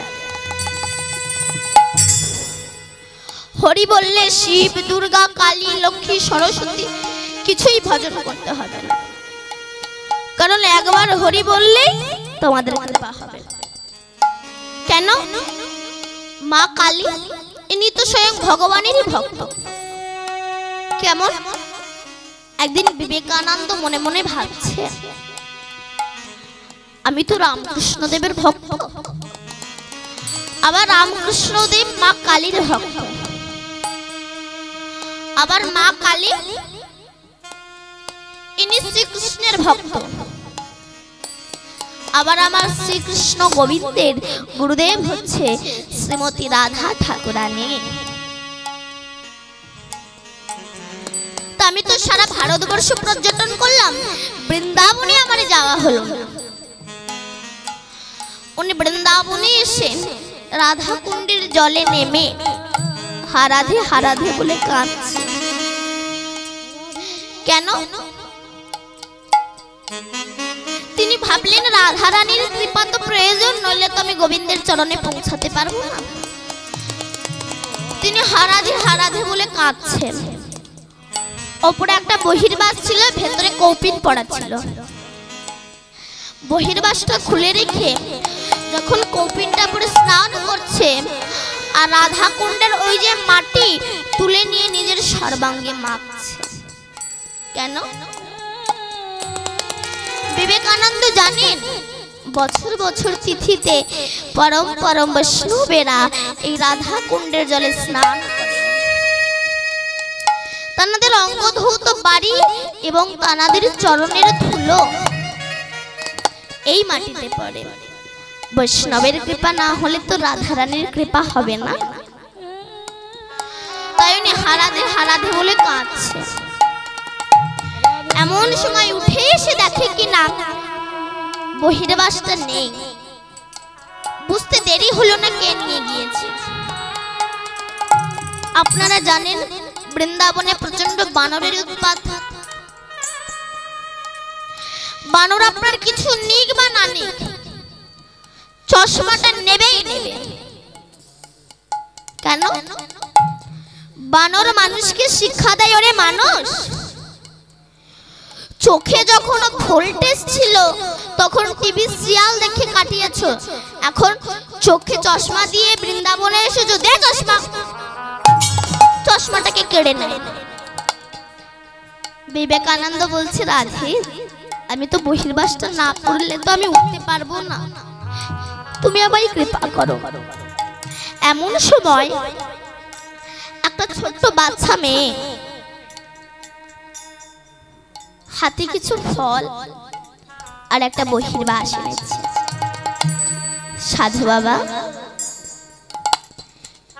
হরি বললে শিব, দুর্গা, কালী, লক্ষ্মী, সরস্বতী কিছুই ভজন করতে হবে না, কারণ একবার হরি বললেই তোমাদের কৃপা হবে। কেন? মা কালী ইনি তো স্বয়ং ভগবানেরই ভক্ত। কেমন? একদিন বিবেকানন্দ মনে মনে ভাবছে, আমি তো রামকৃষ্ণ দেবের ভক্ত, আবার রামকৃষ্ণ দেব মা কালীর ভক্ত, আবার মা কালী ইনি শ্রীকৃষ্ণের ভক্ত, আবার আমার শ্রীকৃষ্ণ গোবিন্দের গুরুদেব হচ্ছে শ্রীমতী রাধা ঠাকুরানী। তা আমি তো সারা ভারতবর্ষ পর্যটন করলাম, বৃন্দাবনে আমার যাওয়া হলো না। উনি বৃন্দাবনে এসে রাধা কুণ্ডের জলে নেমে হারাধে হারাধে বলে কাঁদছে। কেন? তিনি ভাবলেন রাধারানীর কৃপা তো প্রয়োজন, নইলে তো আমি গোবিন্দের চরণে পৌঁছাতে পারবো না। তিনি হারাধে হারাধে বলে কাঁদছেন। ওপরে একটা বহির্বাস ছিল, ভেতরে কৌপিন পড়া ছিল। বহির্বাসটা খুলে রেখে যখন কৌপিনটা পরে স্নান করছে, আর রাধা কুণ্ডের ওই যে মাটি তুলে নিয়ে নিজের সর্বাঙ্গে মাখছে। কেন? বিবেকানন্দ জানেন বছর বছর তিথিতে পরম পরম বৈষ্ণবেরা এই রাধা কুণ্ডের জলে স্নান করে। তানাদের অঙ্গধৌত বাড়ি এবং তানাদের চরণের ধুলো এই মাটিতে পড়ে। বৈষ্ণবের কৃপা না হলে তো রাধারানীর কৃপা হবে না। তাই উনি হারাধে হারাধে বলে কাঁদছে। এমন সময় উঠে এসে দেখে কি না বহির্বাসটা নেই। বুঝতে দেরি হলো না কে নিয়ে গিয়েছে। আপনারা জানেন বৃন্দাবনে প্রচন্ড বানরের উৎপাত। বানর আপনার কিছু নিক বা না নিক, চশমাটা নেবেই নেবে। কেন? বানর মানুষকে শিক্ষা দেয়, ওরে মানুষ চোখে যখন ভোল্টেজ ছিল তখন টিভি সিরিয়াল দেখে কাটিয়েছো, এখন চোখে চশমা দিয়ে বৃন্দাবনে এসেছো, দে চশমা, চশমাটাকে কেড়ে নেয়। বিবেকানন্দ বলছে, রাধে আমি তো বহির্বাসটা না পড়লে তো আমি উঠতে পারবো না, তুমি আমায় কৃপা করো। এমন সময় একটা ছোট্ট বাচ্চা মেয়ে হাতে কিছু ফল আর একটা বহির্বাস এনেছে। সাধু বাবা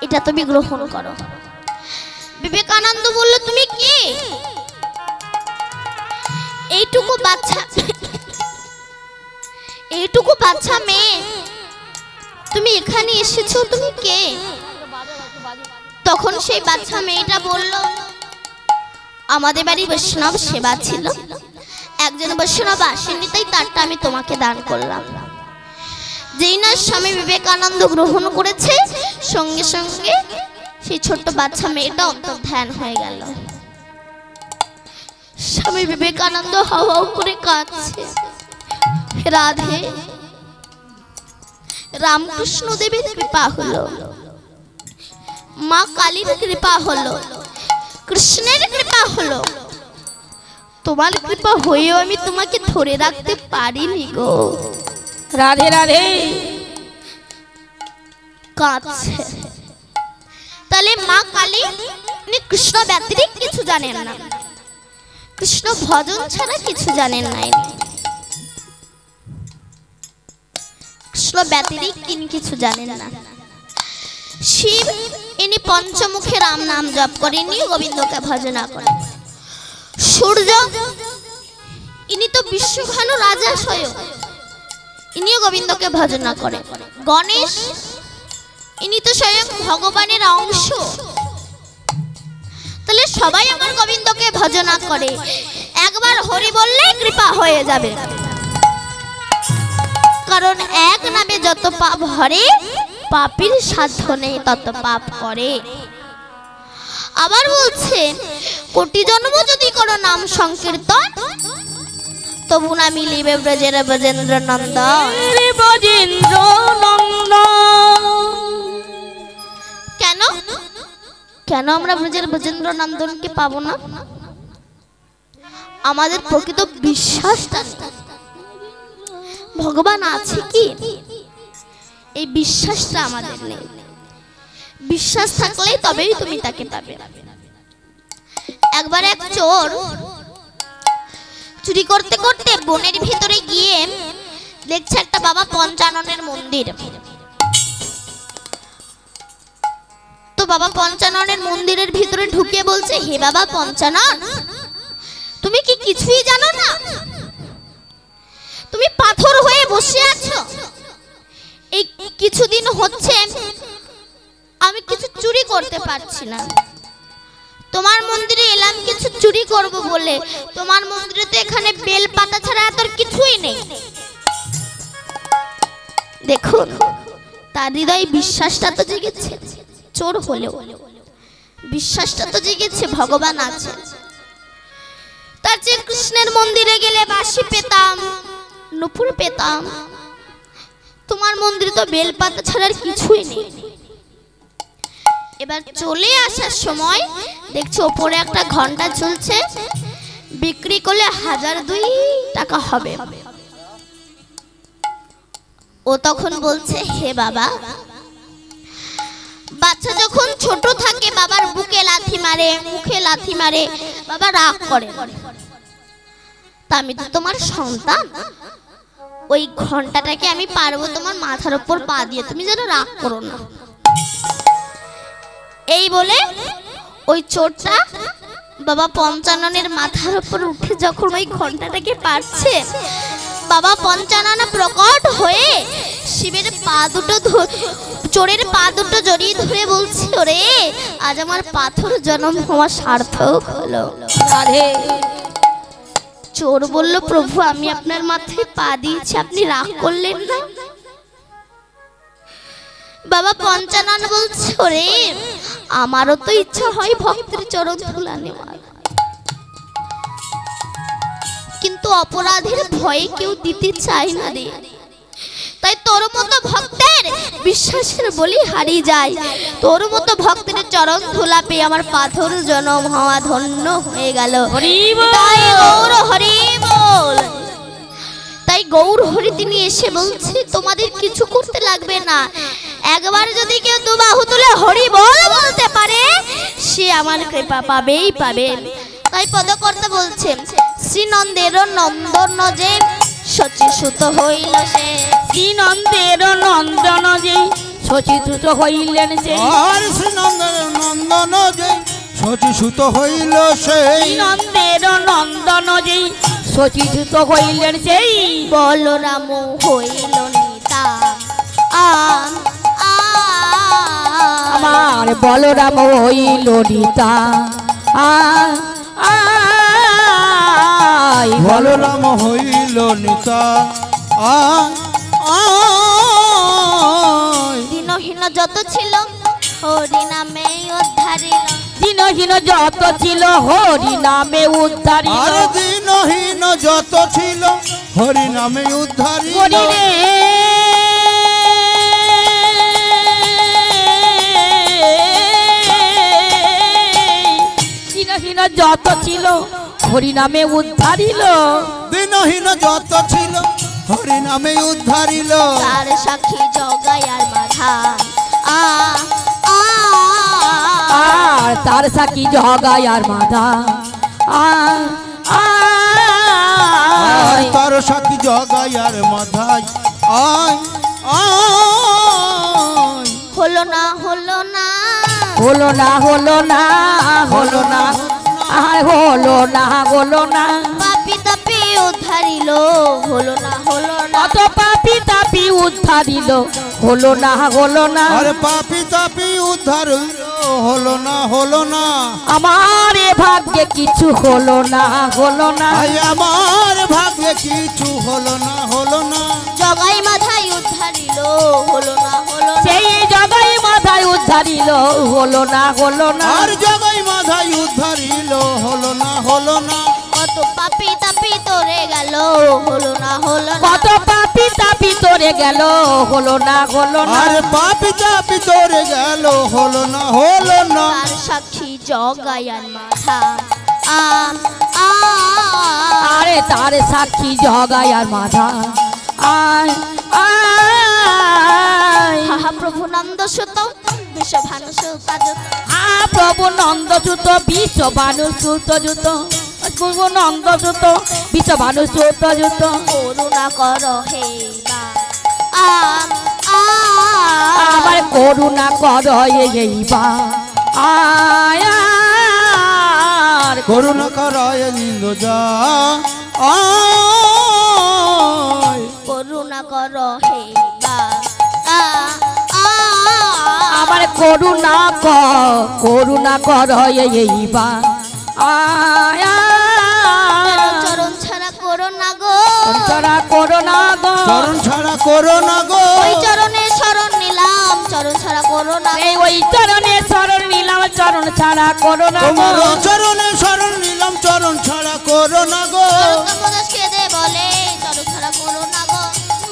এটা তুমি গ্রহণ করো। বিবেকানন্দ বলল, তুমি কে? এইটুকু বাচ্চা মেয়ে, তুমি এখানে এসেছো, তুমি কে? তখন সেই বাচ্চা মেয়েটা বলল, আমাদের বাড়ি বৈষ্ণব সেবা ছিল, একজন বৈষ্ণব আসেনি, তাই তারটা আমি তোমাকে দান করলাম। যেই না স্বামী বিবেকানন্দ গ্রহণ করেছে, সঙ্গে সঙ্গে সেই ছোট্ট বাচ্চা মেয়েটা অন্তর্ধান হয়ে গেল। স্বামী বিবেকানন্দ হাউ হাউ করে কাঁদছে। রাধে, রামকৃষ্ণ দেবের কৃপা হলো, মা কালীর কৃপা হলো, কৃষ্ণের কৃপা হলো, তোমার কৃপা হয়েও আমি তোমাকে ধরে রাখতে পারিনি গো। রাধে রাধে কাঁদছে। তাহলে মা কালী কৃষ্ণ ব্যতিরিক কিছু জানেন না, কৃষ্ণ ভজন ছাড়া কিছু জানেন নাই, কৃষ্ণ ব্যতিরিক তিনি কিছু জানেন না। শিব ইনি পঞ্চমুখে রাম নাম জপ করেন, ইনিও গোবিন্দকে ভজনা করেন। সূর্য ইনি তো বিশ্বভানু রাজা স্বয়ং, ইনিও গোবিন্দকে ভজনা করেন। গণেশ ইনি তো স্বয়ং ভগবানের অংশ, তাহলে সবাই আমার গোবিন্দকে ভজনা করে। একবার হরি বললেই কৃপা হয়ে যাবে, কারণ এক নামে যত পাপ হরে, পাপীর সাধ্য নেই তত পাপ করে। আবার বলছে, কোটি জন্ম যদি করো নাম সংকীর্তন, তবু না মিলিবে ব্রজের ব্রজেন্দ্র নন্দন। কেন কেন আমরা ব্রজের ব্রজেন্দ্র নন্দনকে পাবো না? আমাদের প্রকৃত বিশ্বাসটা ভগবান আছে কি, এই বিশ্বাসটা আমাদের নেই। বিশ্বাস থাকলে তবেই তুমি তাকে পাবে। একবার এক চোর চুরি করতে করতে বনের ভিতরে গিয়ে দেখছে একটা বাবা পঞ্চাননের মন্দির। তো বাবা পঞ্চাননের মন্দিরের ভিতরে ঢুকে বলছে, হে বাবা পঞ্চানন, তুমি কি কিছুই জানো না? তুমি পাথর হয়ে বসে আছো, এই কিছুদিন হচ্ছে আমি কিছু চুরি করতে পারছি না। তোমার মন্দিরে এলাম কিছু চুরি করব বলে, তোমার মন্দিরে তো এখানে বেল পাতা ছাড়া আর কিছুই নেই। দেখুন, তার হৃদয়ে বিশ্বাসটা তো জেগেছে, চোর হলেও বিশ্বাসটা তো জেগেছে ভগবান আছে। তার যে কৃষ্ণের মন্দিরে গেলে বাঁশি পেতাম, নুপুর পেতাম, তোমার মন্দিরে তো বেল পাতা ছাড়া আর কিছুই নেই। এবার চলে আসার সময় দেখছো ওপরে একটা ঘন্টা ঝুলছে, বিক্রি করলে 1002 টাকা হবে। ও তখন বলছে, হে বাবা, বাচ্চা যখন ছোট থাকে বাবার বুকে লাথি মারে, মুখে লাথি মারে, বাবা রাগ করে, তা আমি তো তোমার সন্তান, ওই ঘন্টাটাকে আমি পারবো তোমার মাথার উপর পা দিয়ে, তুমি যেন রাগ করো না। এই বলে ওই চোরটা বাবা পঞ্চাননের মাথার উপর উঠে যখন ওই ঘন্টাটাকে পারছে, বাবা পঞ্চানন প্রকট হয়ে শিবের পা দুটো, চোরের পা দুটো জড়িয়ে ধরে বলছে, ওরে আজ আমার পাথর জন্ম হওয়া সার্থক হলো। চোর বলল, প্রভু আমি আপনার মাথায় পা দিয়েছি, আপনি রাগ করলেন না? বাবা পঞ্চানন বলছে, ওরে আমারও তো ইচ্ছা হয় ভক্তের চরণ ধুলা নেওয়ার, কিন্তু অপরাধের ভয়ে কেউ দিতে চায় না রে। তাই তোর মতো ভক্তের বিশ্বাসের বলি হারিয়ে যায়। তোর মতো ভক্তের চরণ ধুলা পেয়ে আমার পাথর জনম হওয়া ধন্য হয়ে গেল। তাই গৌর হরি বল। তাই গৌর হরি তিনি এসে বলছে তোমাদের কিছু করতে লাগবে না, একবার যদি কেউ দু বাহু তুলে হরি বল বলতে পারে সে আমার কৃপা পাবেই পাবে। তাই পদকর্তা বলছেন শ্রীনন্দের নন্দন যে শচীসুত হইল সে, শ্রীনন্দের নন্দন যে শচীসুত হইলেন সে, আর শ্রীনন্দের নন্দন যে শচীসুত হইল সেই, শ্রীনন্দের নন্দন যে শচীসুত হইলেন সেই, বলরাম হইল নিতা আমার বলরাম হইল নিতা বলরাম হইল নিতা দিনহীন যত ছিল হরি নামে উদ্ধারিল, দিনহীন যত ছিল হরি নামে উদ্ধারিল, আর দিনহীন যত ছিল হরি নামে উদ্ধারিল। দিনহীন যত ছিল হরি নামে উদ্ধারিল, দিনহীন যত ছিল হরি নামে উদ্ধারিল। তার সাক্ষী জগায়ার মাধা আর তার সাক্ষী জগায়ার মাধা তার সাক্ষী জগায়ার মাধায় আয় হলো না হলো না হলো না হলো না হলো না হলো না হলো না, পাপি তাপি উদ্ধারিল হলো না হলো না, কত পাপি তাপি উদ্ধারিল হলো না হলো না, আরে পাপি তাপি উদ্ধার হলো না হলো না, আমার এ ভাগ্যে কিছু হলো না হলো না, আমার ভাগ্যে কিছু হলো না হলো না, জগাই মাথায় উদ্ধারিল হলো না হলো না, সেই জগাই মাথায় উদ্ধারিল হলো না হলো না, আর জগাই মাথায় উদ্ধারিল হলো না হলো না, কত পাপি তাপি তোরে গেল হলো না হলো না, কত পাপি তাপি তোরে গেল হলো না হলো না, আর পাপি তাপি তোরে গেল হলো না হলো না, তার সাক্ষী জগায়ার মাথা আরে তার সাক্ষী জগায়ার মাথা আয় আয়, হাহা প্রভু নন্দ সুত বিশ্বভানু সুতাজুত, প্রভু নন্দ সুত বিশ্বভানু সুত যুত, প্রভু নন্দ সুত বিশ্বভানু সুত যুত, করুণা কর হে বা আমার করুণা কর এইবা আয় করুণা করায় নিন্দ যা করুণা কর হে বা আমার করুণা কর এইবা আয় চরণ ছাড়া করো না গো, ছাড়া করো না গো, চরণ ছাড়া করো না গো, ওই চরণে শরণ নিলাম চরণ ছাড়া করো না, এই ওই চরণে শরণ নিলাম চরণ ছাড়া করো না গো, তোমার চরণে শরণ নিলাম চরণ ছাড়া করো না গো, কেঁদে বলে চরণ ছাড়া করো না গো,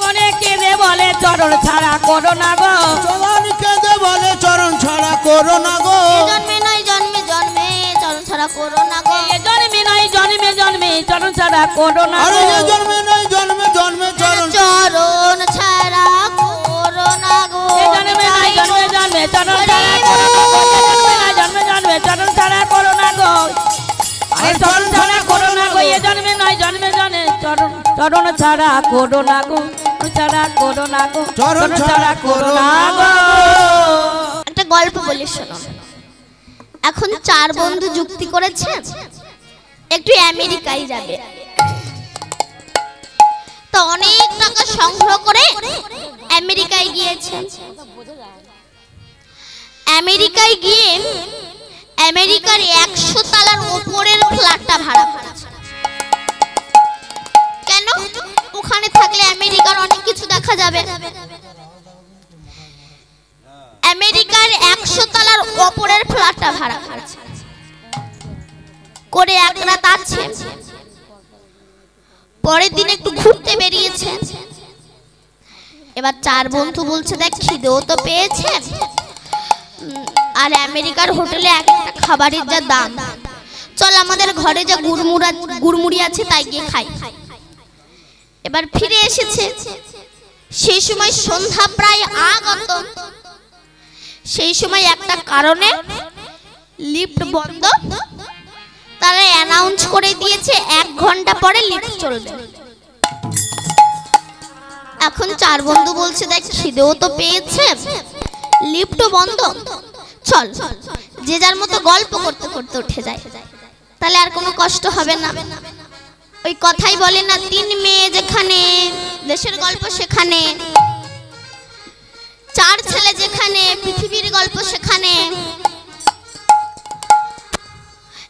মনে কেঁদে বলে চরণ ছাড়া করো না গো, জবান কেঁদে বলে চরণ ছাড়া করো না গো, জন্মে নয় জন্মে জন্মে চরণ ছাড়া করো না গো, জন্মে নয় জন্মে জন্মে চরণ ছাড়া করো না আরে গো, জন্মে নয় জন্মে জন্মে চরণ চরণ ছাড়া করো না গো, জন্মে নয় জন্মে জন্মে চরণ ছাড়া করো না গো, জন্মে নয় জন্মে জন্মে চরণ ছাড়া করো না গো, আরে চরণ ছাড়া করো না গো, এ জন্মে নয় জন্মে জন্মে চরণ ছাড়া করো না গো, ছাড়া করো না গো, চরণ ছাড়া করো না গো। একটা গল্প বলি শোনো। এখন চার বন্ধু যুক্তি করেছে একটু আমেরিকায় যাবে, তো অনেক টাকা সংগ্রহ করে আমেরিকায় গিয়েছে। আমেরিকায় গিয়ে আমেরিকার 100 তলার উপরের ফ্ল্যাটটা ভাড়া করেছে। কেন? ওখানে থাকলে আমেরিকার অনেক কিছু দেখা যাবে। আমেরিকার 100 তলার ওপরের ফ্ল্যাটটা ভাড়া করেছে, করে এক রাত আছে। পরের দিন একটু ঘুরতে বেরিয়েছে। এবার চার বন্ধু বলছে, দেখ খিদেও তো পেয়েছে, আর আমেরিকার হোটেলে এক একটা খাবারের যা দাম, চল আমাদের ঘরে যা গুড়মুড়ি আছে তাই গিয়ে খাই। এবার ফিরে এসেছে, সেই সময় সন্ধ্যা প্রায় আগত। সেই সময় একটা কারণে লিফট বন্ধ, তারা অ্যানাউন্স করে দিয়েছে 1 ঘন্টা পরে লিফট চলবে। এখন চার বন্ধু বলছে, দেখ খিদেও তো পেয়েছে, লিফটও বন্ধ, চল যে যার মতো গল্প করতে করতে উঠে যায়, তাহলে আর কোনো কষ্ট হবে না। ওই কথাই বলে না, 3 মেয়ে যেখানে দেশের গল্প সেখানে, 4 ছেলে যেখানে পৃথিবীর গল্প সেখানে।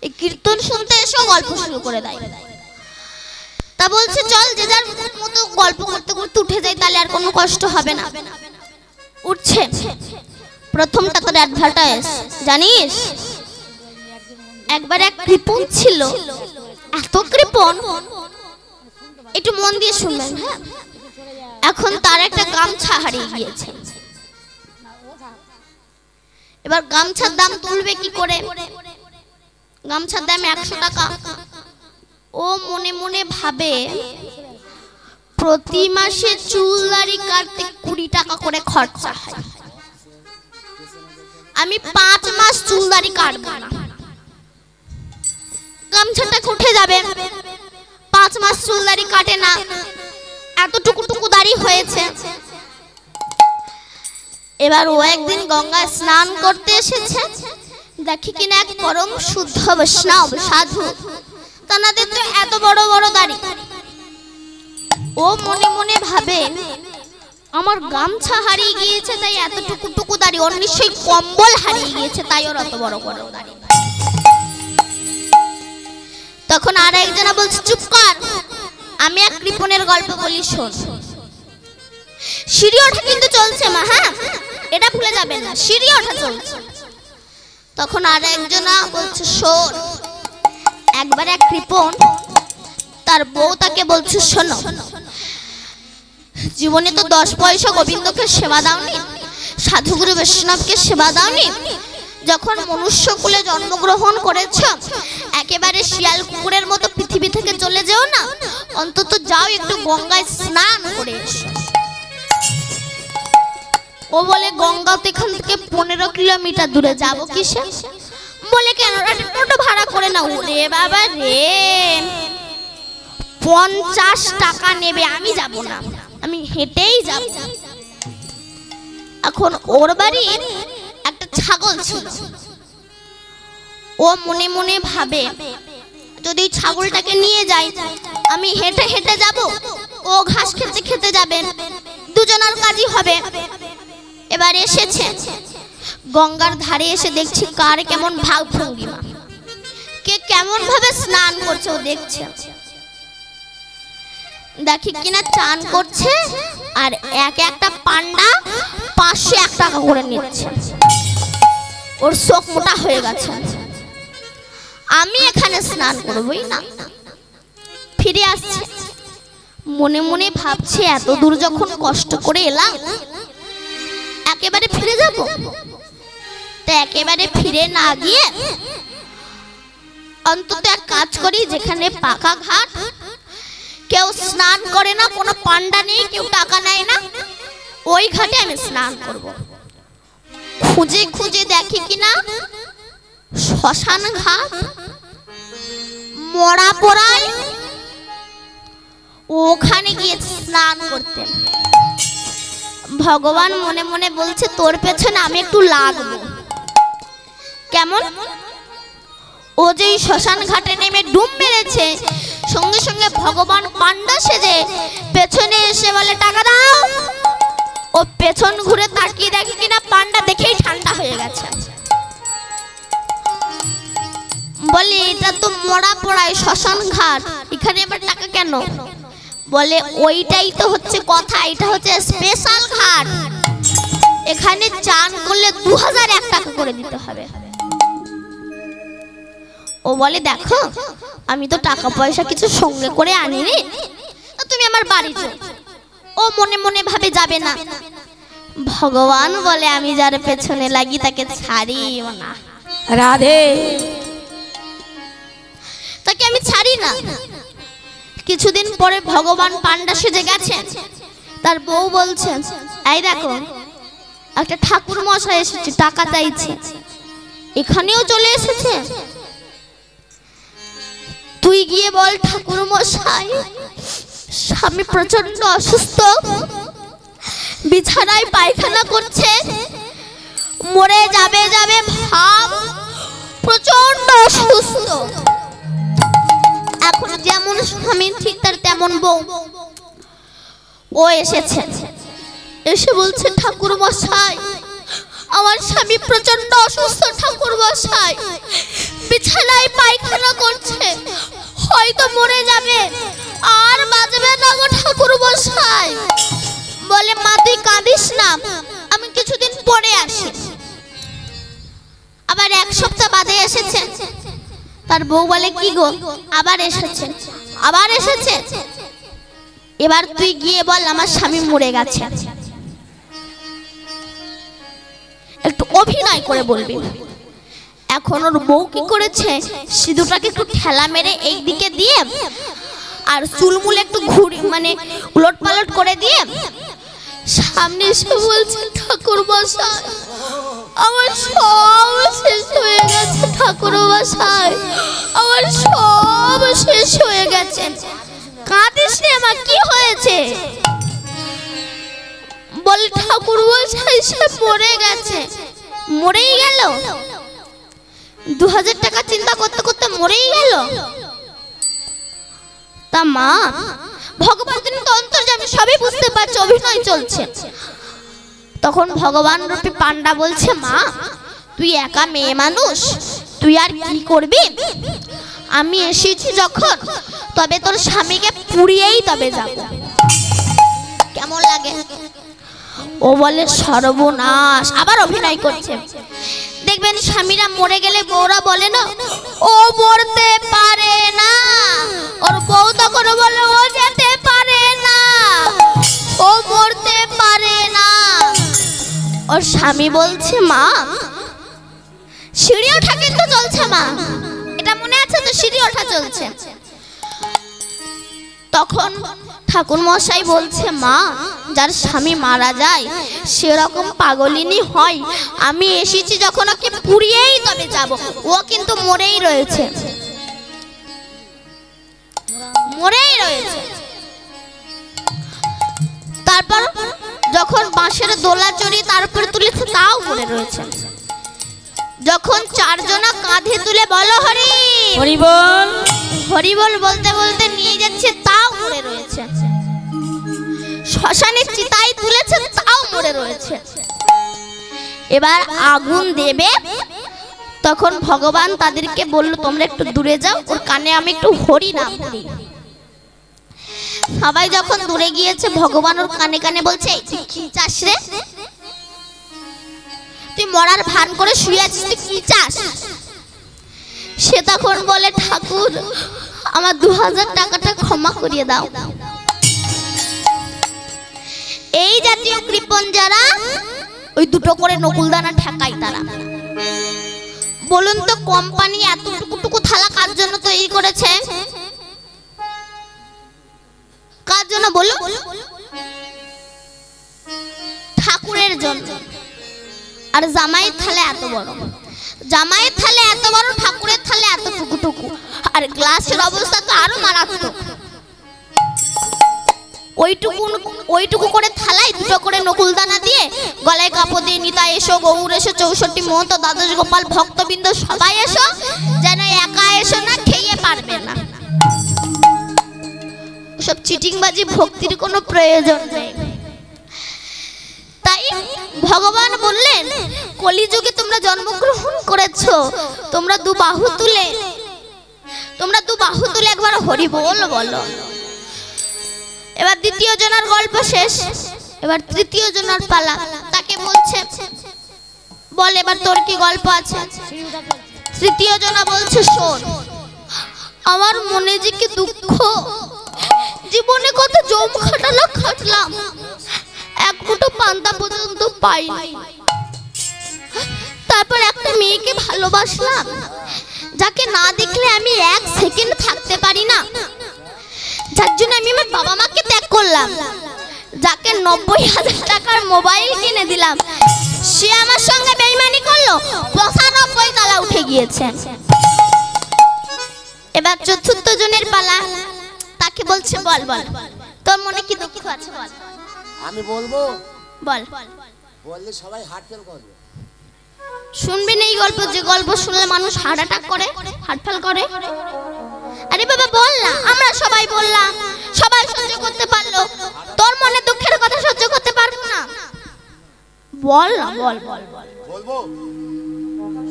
এই কীর্তন শুনতে এসেও গল্প শুরু করে দেয়। তা বলছে চল যে যার মতো গল্প করতে করতে উঠে যায়, তাহলে আর কোনো কষ্ট হবে না। উঠছে, প্রথমটা তোর অ্যাডভার্টাইজ জানিস, একবার এক কৃপণ ছিল, এত কৃপণ, একটু মন দিয়ে শুনবেন হ্যাঁ। এখন তার একটা গামছা হারিয়ে গিয়েছে। এবার গামছার দাম তুলবে কি করে, গামছার দাম 100 টাকা। ও মনে মনে ভাবে প্রতি মাসে চুল দাড়ি কাটতে 20 টাকা করে খরচা হয়, আমি 5 মাস চুল দাড়ি কাটবো না, গামছাটা উঠে যাবে। 5 মাস চুল দাড়ি কাটে না, এতটুকু দাড়ি হয়েছে। এবার ও একদিন গঙ্গায় স্নান করতে এসেছে, দেখি কিনা এক পরম শুদ্ধ বৈষ্ণব সাধু, তানাদের তো এত বড় বড় দাড়ি। ও মনে মনে ভাবে আমার গামছা হারিয়ে গিয়েছে, তাই এতটুকু দাড়ি, ওর নিশ্চয়ই কম্বল হারিয়ে গিয়েছে, তাই ওর অত বড় বড় দাড়ি। তখন আর একজনা বলছে, চুপ কর, আমি এক কৃপণের গল্প বলি শোন। সিঁড়ি ওঠা কিন্তু চলছে মা, হ্যাঁ এটা ভুলে যাবেন না, সিঁড়ি ওঠা চলছে। তখন আর একজনা বলছে, শোন, একবার এক কৃপণ তার বউ তাকে বলছে, শোনো, জীবনে তো 10 পয়সা গোবিন্দকে সেবা দাওনি, সাধুগুরু বৈষ্ণবকে সেবা দাওনি, যখন মনুষ্য কুলে জন্মগ্রহণ করেছ, একেবারে শিয়াল কুকুরের মতো পৃথিবী থেকে চলে যেও না, অন্তত যাও একটু গঙ্গায় স্নান করে এসো। ও বলে, গঙ্গা তো এখান থেকে 15 কিলোমিটার দূরে, যাবো কিসে? বলে, কেন, টোটো ভাড়া করে নাও। রে বাবা রে, 50 টাকা নেবে, আমি যাব না, আমি হেঁটেই যাব। এখন ওর বাড়ির একটা ছাগল ছিল, ও মনে মনে ভাবে যদি ছাগলটাকে নিয়ে যাই, আমি হেঁটে হেঁটে যাব, ও ঘাস খেতে খেতে যাবে, দুজনের কাজই হবে। এবার এসেছে গঙ্গার ধারে, এসে দেখছি কার কেমন ভাব ভঙ্গিমা, কে কেমন ভাবে স্নান করছে ও দেখছে। দেখি কিনা চান করছে, আর একটা পান্ডা 501 টাকা করে নিচ্ছে। ওর চোখ মোটা হয়ে গেছে, আমি এখানে স্নান করবই না। ফিরে আসছে, মনে মনে ভাবছে এত দূর যখন কষ্ট করে এলাম, একেবারে ফিরে যাব। তো একেবারে ফিরে না গিয়ে অন্তত এক কাজ করি, যেখানে পাকা ঘাট, কেউ স্নান করে না, কোনো পান্ডা নেই, কেউ টাকা নেয় না, ওই ঘাটে আমি স্নান করব। খুঁজে খুঁজে দেখি কিনা শ্মশান ঘাট, মরা পোড়ায়, ওখানে গিয়ে স্নান করতে। ভগবান মনে মনে বলছে, তোর পেছনে আমি একটু লাগবো। কেমন? ও যে শ্মশান ঘাটে নেমে ডুব মেরেছে, সঙ্গে সঙ্গে ভগবান পান্ডা সেজে পেছনে এসে বলে, টাকা দাও। ও পেছন ঘুরে তাকিয়ে দেখে কিনা পান্ডা দেখেই ঠান্ডা হয়ে গেছে। বলে, এটা তো মরা পোড়ায় শ্মশান ঘাট, এখানে আবার টাকা কেন? বলে, ওইটাই তো হচ্ছে কথা, এটা হচ্ছে স্পেশাল ঘাট, এখানে চান করলে 2001 টাকা করে দিতে হবে। ও বলে দেখো আমি তো টাকা পয়সা কিছু সঙ্গে করে আনিনি, তুমি আমার বাড়ি যাও। ও মনে মনে ভাবে যাবে না। ভগবান বলে আমি যার পেছনে লাগি তাকে ছাড়িও না। রাধে, তাকে আমি ছাড়ি না। কিছুদিন পরে ভগবান পান্ডা সেজে গেছেন। তার বউ বলছে এই দেখো একটা ঠাকুর মশাই এসেছে, টাকা চাইছে, এখানেও চলে এসেছে। তুই গিয়ে বল ঠাকুর মশাই স্বামী প্রচন্ড অসুস্থ, বিছানায় পায়খানা করছে, মরে যাবে যাবে ভাব, প্রচন্ড অসুস্থ। এখন যেমন স্বামী ঠিক তার তেমন বউ। ও এসেছে, এসে বলছে ঠাকুর মশাই আমার স্বামী প্রচন্ড অসুস্থ, ঠাকুর মশাই বিছানায় পায়খানা করছে, হয়তো মরে যাবে, আর বাঁচবে না গো ঠাকুর মশাই। বলে মা তুই কাঁদিস না, আমি কিছুদিন পরে আসি। আবার 1 সপ্তাহ বাদে এসেছে। তার বউ বলে কি গো আবার এসেছে? আবার এসেছে। এবার তুই গিয়ে বল আমার স্বামী মরে গেছে। একটু অভিনয় করে বলবি। এখন ওর বউ কি করেছে, সিঁদুরটাকে একটু ঠেলা মেরে এই দিকে দিয়ে আর চুলমুল একটু ঘুরি মানে উলট পালট করে দিয়ে সামনে এসে বলছে ঠাকুর মশাই আমার সব শেষ হয়ে গেছে, ঠাকুর মশাই আমার সব শেষ হয়ে গেছে। কাঁদিস না মা, কি হয়েছে? বলে ঠাকুর মশাই সে মরে গেছে। মরেই গেল? 2000 টাকা চিন্তা করতে করতে মরেই গেল? তা মা ভগবান তিনি তো অন্তর্যামী, সবই বুঝতে পারছে, অভিনয় চলছে। তখন ভগবান রূপী পান্ডা বলছে মা তুই একা মেয়ে মানুষ, তুই আর কি করবি? আমি এসেছি যখন তবে তোর স্বামীকে পুড়িয়েই তবে যাব। কেমন লাগে? ও বলে সর্বনাশ, আবার অভিনয় করছে। দেখবেন স্বামীরা মরে গেলে বউরা বলে না ও মরতে পারে না, ওর বউ তখন বলে ও যেতে পারে না, ও মরতে পারে না। ওর স্বামী বলছে মা সিঁড়ি ওঠা কিন্তু চলছে মা, এটা মনে আছে তো সিঁড়ি ওঠা চলছে। তখন ঠাকুর মশাই বলছে মা যার স্বামী মারা যায় সেরকম পাগলিনী হয়, আমি এসেছি যখন ওকে পুড়িয়েই তবে যাব, ও কিন্তু মরেই রয়েছে, মরেই রয়েছে। তারপর যখন বাঁশের দোলা চড়িয়ে তারপরে তুলেছে তাও মরে রয়েছে। যখন 4 জনা কাঁধে তুলে বলো হরি হরি বল, হরি বল বলতে বলতে নিয়ে যাচ্ছে তাও মরে রয়েছে। শ্মশানের চিতায় তুলেছে তাও মরে রয়েছে। এবার আগুন দেবে, তখন ভগবান তাদেরকে বলল তোমরা একটু দূরে যাও, ওর কানে আমি একটু হরি নাম করি। সবাই যখন দূরে গিয়েছে ভগবান ওর কানে কানে বলছে তুই কি চাস রে? তুই মরার ভান করে শুয়ে আছিস, তুই কি চাস? সে তখন বলে ঠাকুর আমার 2000 টাকাটা ক্ষমা করিয়ে দাও। এই জাতীয় কৃপণ যারা ওই 2টো করে নকুলদানা ঠেকায় তারা। বলুন তো কোম্পানি এতটুকু থালা কার জন্য তৈরি করেছে? কার জন্য বলো? ঠাকুরের জন্য। আর জামাইয়ের থালা এত বড়, জামাইয়ের থালে এত বড়, ঠাকুরের থালে এত টুকু, আর গ্লাসের অবস্থা তো আরো মারাত্মক। ওইটুকু করে থালায় 2টো করে নকুলদানা দিয়ে গলায় কাপড় দিয়ে নিতা এসো, গৌর এসো, 64 মহন্ত, দ্বাদশ গোপাল, ভক্তবৃন্দ সবাই এসো, যেন একা এসো না, খেয়ে পারবে না। সব চিটিংবাজি ভক্তির কোনো প্রয়োজন নেই। তাই ভগবান বললেন কলিযুগে তোমরা জন্মগ্রহণ করেছো, তোমরা 2 বাহু তুলে একবার হরি বল বলো। এবার 2য় জনার গল্প শেষ, এবার 3য় জনার পালা। তাকে তাকে বলছে, বল এবার তোর কি গল্প আছে। তৃতীয় জনা বলছে, শোন, আমার মনে যে কি দুঃখ, জীবনে কত জম খাটালা খাটলাম, এক মুঠো পান্তা পর্যন্ত পাইনি। তারপর একটা মেয়েকে ভালোবাসলাম, যাকে না দেখলে আমি এক সেকেন্ড থাকতে পারি না, যার জন্য আমি আমার বাবা মাকে ত্যাগ করলাম, যাকে 90,000 টাকার মোবাইল কিনে দিলাম, সে আমার সঙ্গে বেইমানি করলো, 95 তলা উঠে গিয়েছে। এবার চতুর্থ জনের পালা, তাকে বলছে, বল বল তোর মনে কি দুঃখ আছে বল। আমি বলবো, বল। বললে সবাই হার্ট ফেল করবে। শুনবেন এই গল্প, যে গল্প শুনলে মানুষ হার্ট অ্যাটাক করে, হার্ট ফেল করে। আরে বাবা বল না, আমরা সবাই বললাম, সবাই সহ্য করতে পারলো, তোর মনে দুঃখের কথা সহ্য করতে পারবো না? বল না, বল বল বল। বলবো,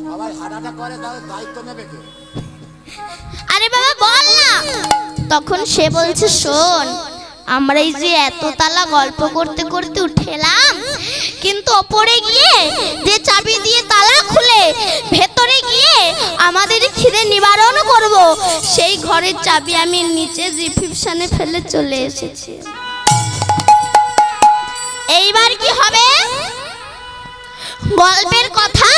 সবাই হার্ট অ্যাটাক করে, তাহলে দায়িত্ব নেবে কে? আরে বাবা বল না। তখন সে বলছে, শোন, আমরা এই যে এত তালা গল্প করতে করতে উঠেলাম, কিন্তু ওপরে গিয়ে যে চাবি দিয়ে তালা খুলে ভেতরে গিয়ে আমাদের খিদে নিবারণ করব, সেই ঘরের চাবি আমি নিচে রিসেপশনে ফেলে চলে এসেছি। এইবার কি হবে? গল্পের কথা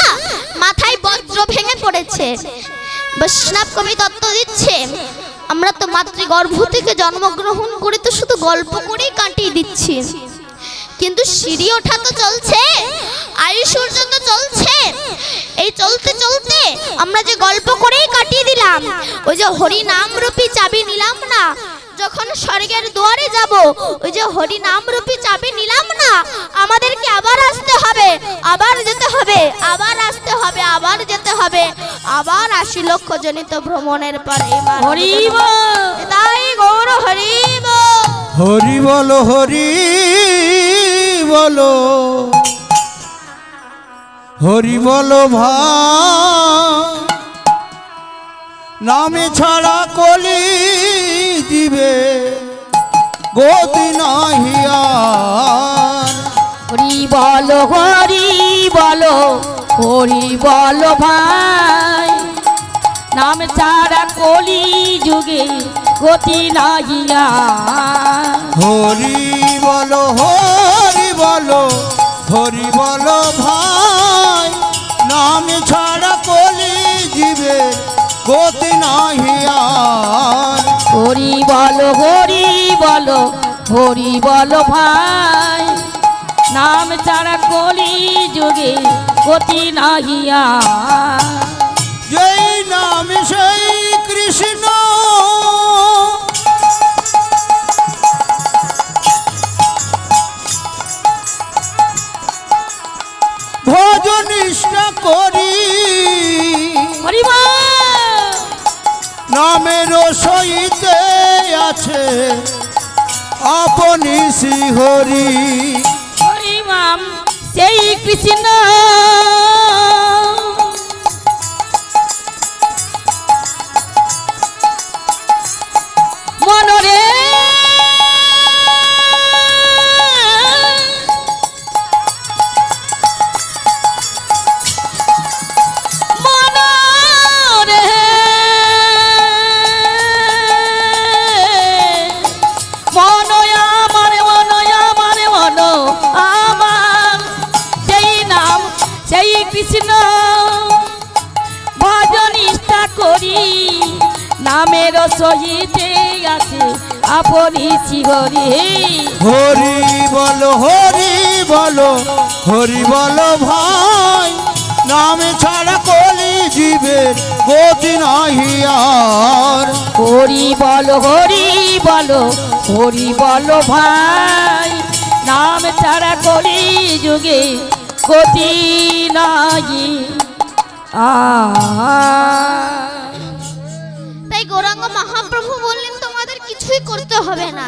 মাথায় বজ্র ভেঙে পড়েছে। বৈষ্ণব কবি তত্ত্ব দিচ্ছে, আমরা তো মাতৃগর্ভ থেকে জন্মগ্রহণ করে তো শুধু গল্প করেই কাটিয়ে দিচ্ছি, কিন্তু সিঁড়ি ওঠা তো চলছে, আয়ুষ সূর্য তো চলছে। এই চলতে চলতে আমরা যে গল্প করেই কাটিয়ে দিলাম, ওই যে হরি নাম রূপী চাবি নিলাম না, যখন স্বর্গের দুয়ারে যাব, ওই যে হরি নাম রূপী চাবি নিলাম না, আমাদেরকে আবার আসতে হবে, আবার যেতে হবে, আবার আসতে হবে, আবার যেতে হবে, আবার 80 লক্ষ জনিত ভ্রমণের পরে হরি বল। তাই গৌর হরি বল। হরি বলো, হরি বলো, হরি বলো ভাই, নামে ছাড়া কলি দিবে গতি নাহি আর। হরি বলো, হরি বলো, হরি বলো ভাই, নাম ছাড়া কলি যুগে গতি নাহিয়া। হরি বলো, হরি বলো, হরি বলো ভাই, নামে ছাড়া কলি দিবে গতি নাহি আর। হরি বলো, হরি বলো, হরি বলো ভাই, নাম ছাড়া কলি যুগে গতি নাহিয়া। যেই নাম সেই কৃষ্ণ, ভজন নিষ্ঠা করি, হরি বল। নামের সহিতে আছে আপনি শ্রীহরি। হরি নাম সেই কৃষ্ণ, মনরে কৃষ্ণ ভজন নিষ্ঠা করি, নামের সহিতে আছে আপনি শ্রীহরি। হরি বলো, হরি বলো, হরি বলো ভাই, নাম ছাড়া কলি জীবের গতি নাহি আর। হরি বলো, হরি বলো, হরি বলো ভাই, নাম ছাড়া কলি যুগে গতি নাহি আর। তাই গৌরাঙ্গ মহাপ্রভু বললেন, তোমাদের কিছুই করতে হবে না,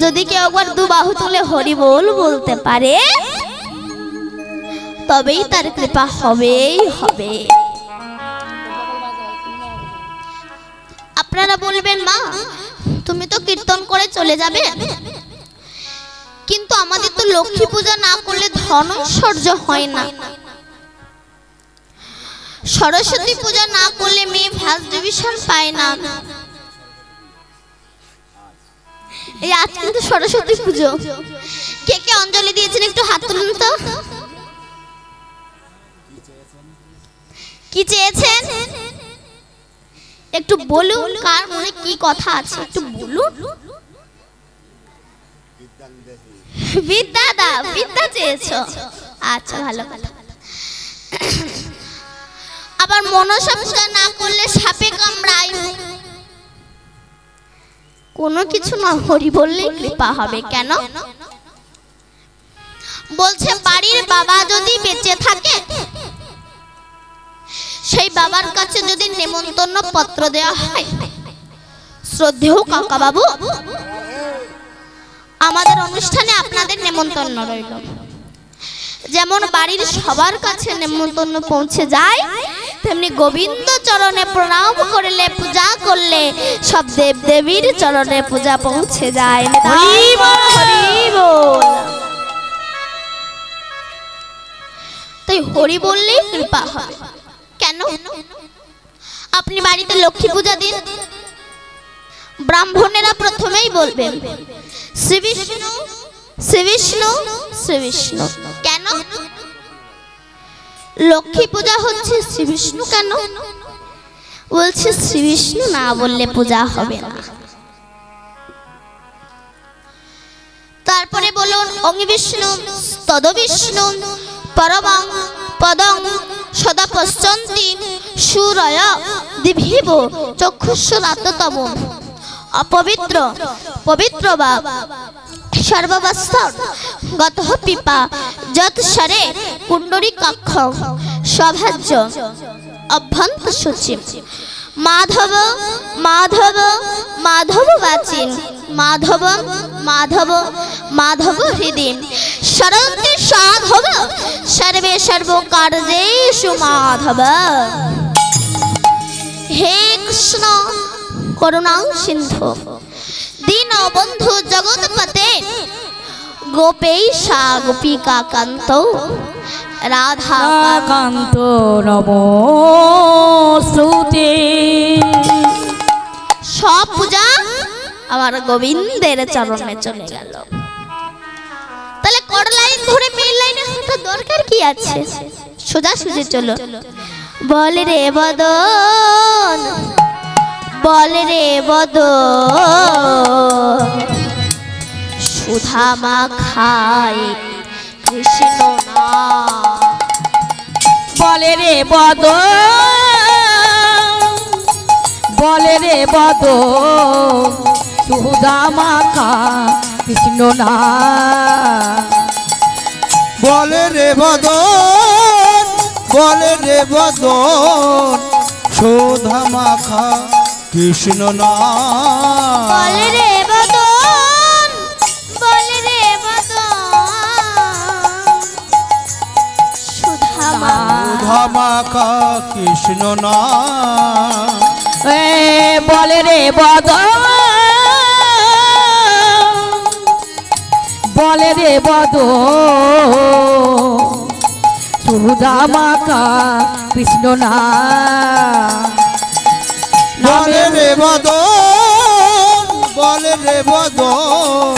যদি কেউ একবার দু বাহু তুলে হরি বল বলতে পারে, তবেই তার কৃপা হবেই হবে। আপনারা বলবেন, মা তুমি তো কীর্তন করে চলে যাবে, কিন্তু আমাদের তো লক্ষ্মী পূজা না করলে ধন ঐশ্বর্য হয় না, সরস্বতী পূজা না করলে মেয়ে ফার্স্ট ডিভিশন পায় না। এই আজ কিন্তু সরস্বতী পুজো, কে কে অঞ্জলি দিয়েছেন একটু হাত তুলুন তো। কি চেয়েছেন একটু বলুন, কার মনে কি কথা আছে একটু বলুন। বিদ্যা বিদ্যা চেয়েছো, আচ্ছা ভালো কথা। আবার মনসা পূজা না করলে সাপে কামড়ায়, কোনো কিছু না হরি বললেই কৃপা হবে। কেন বলছে? বাড়ির বাবা যদি বেঁচে থাকে, সেই বাবার কাছে যদি নেমন্তন্ন পত্র দেওয়া হয়, শ্রদ্ধেয় কাকা বাবু আমাদের অনুষ্ঠানে আপনাদের নেমন্তন্ন রইল, যেমন বাড়ির সবার কাছে নেমন্তন্ন পৌঁছে যায়, তেমনি গোবিন্দ চরণে প্রণাম করলে, পূজা করলে সব দেব দেবীর চরণে পূজা পৌঁছে যায়। তাই হরি বললেই কৃপা হবে। কেন? আপনি বাড়িতে লক্ষ্মী পূজা দিন, ব্রাহ্মণেরা প্রথমেই বলবেন শ্রী বিষ্ণু শ্রী বিষ্ণু শ্রী বিষ্ণু। কেন? লক্ষ্মী পূজা হচ্ছে শ্রী বিষ্ণু। কেন বলছে? শ্রী বিষ্ণু না বললে পূজা হবে না। তারপরে বলুন অং বিষ্ণু তদ বিষ্ণু পরমং পদং সদা পশ্যন্তি সুরয় দিভিব চক্ষুষ্রাততম। অপবিত্র পবিত্র বা সর্ববস্ত্র গতঃ পিপা যৎ শরে কুণ্ডরী কক্ষ সভাজ্য অভ্যন্ত শুচি মাধব মাধব মাধব বাচিন মাধব মাধব মাধব হৃদিন শরন্তি সাধব সর্বে সর্বকার্যেষু মাধব। হে কৃষ্ণ করুণা সিন্ধু দীন বন্ধু জগৎপতে গোপেশা গোপিকা কান্ত রাধা কান্ত নমস্তুতে। সব পূজা আমার গোবিন্দের চরণে চলে গেল। তাহলে কর লাইন ধরে মেন লাইনে হাঁটা দরকার কি আছে? সোজা সুজে চলো। বল রে বদন বল রে বদন সুধা মাখায় কৃষ্ণ নাম। বলে রে বদ বলে রে বদ সুধা মাখা কৃষ্ণ না। বলে রে বদন বলে রে বদন সুধা মাখা কৃষ্ণ নাম। বল রে বদন বল রে বদন সুধা মাখা কৃষ্ণ নাম। বলে রে বদ বলে রে বদ সুধা মাখা কৃষ্ণ না। বলে রে বদন বলে রে বদন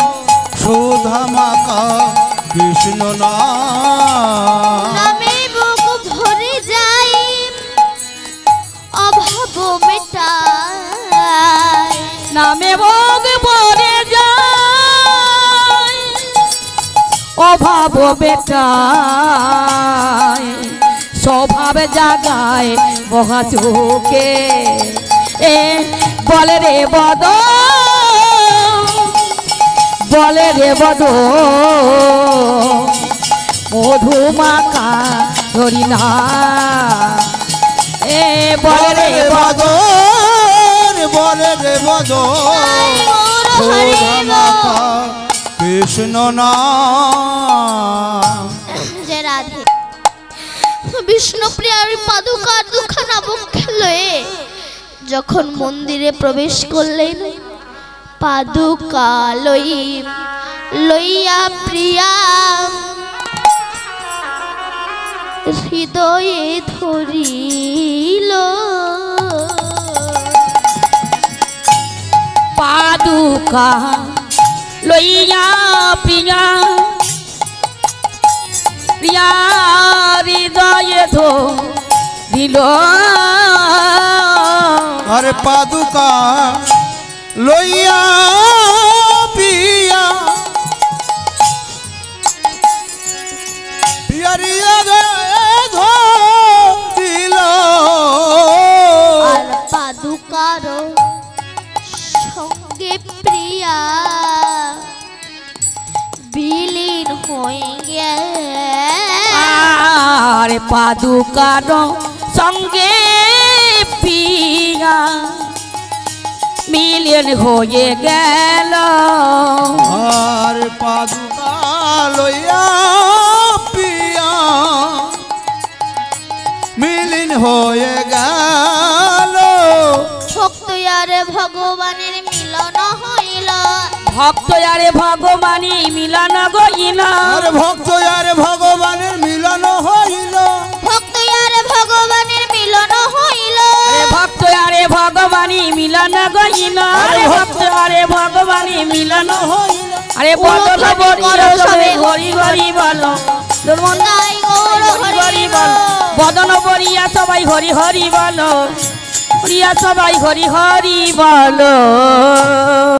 সুধা মাখা কৃষ্ণ নাম। নামে বুক ভরে যায় অভাব মেটায়। নামে ভোগ ভরে যায় অভাব বেটায়। স্বভাব জাগায় মহাসুখে। বলে রে বদ বলে রে বদ মধু মাখা ধরি না। বলে রে বদ বলে রে বদন সুধা মাখা কৃষ্ণ নাম। যে রাধে বিষ্ণুপ্রিয়ার পাদুকার দুখানা বক্ষে লয়ে যখন মন্দিরে প্রবেশ করলেন, পাদুকা লই লইয়া প্রিয়া হৃদয়ে ধরিল পাদুকা লইয়া প্রিয়া প্রিয়া হৃদয়ে ধরিল আরে পাদুকা লইয়া পিয়া পিয়ারিয়া দিল আর পাদুকার সঙ্গে প্রিয়া বিলীন হয়ে গেল আর পাদুকার সঙ্গে প্রিয়া মিলন হয়ে গেল আর পাদুকা লইয়া পিয়া মিলিন হয়ে গেল ভক্ত আর ভগবানের মিলন হইল ভক্ত আরে ভগবানী মিলন গইল আর ভক্ত আর ভগবানের মিলন হইল ভক্ত আর ভগবানের মিলন হইল ভক্ত আরে ভগবানী মিলন গইল আরে ভক্ত আরে ভগবানী মিলন হইল আরে বদল বড়ি সবে হরি হরি বলো গাই গৌর হরি হরি বল বদন বড়িয়া সবাই হরি হরি বলো প্রিয়া সবাই হরি হরি বলো।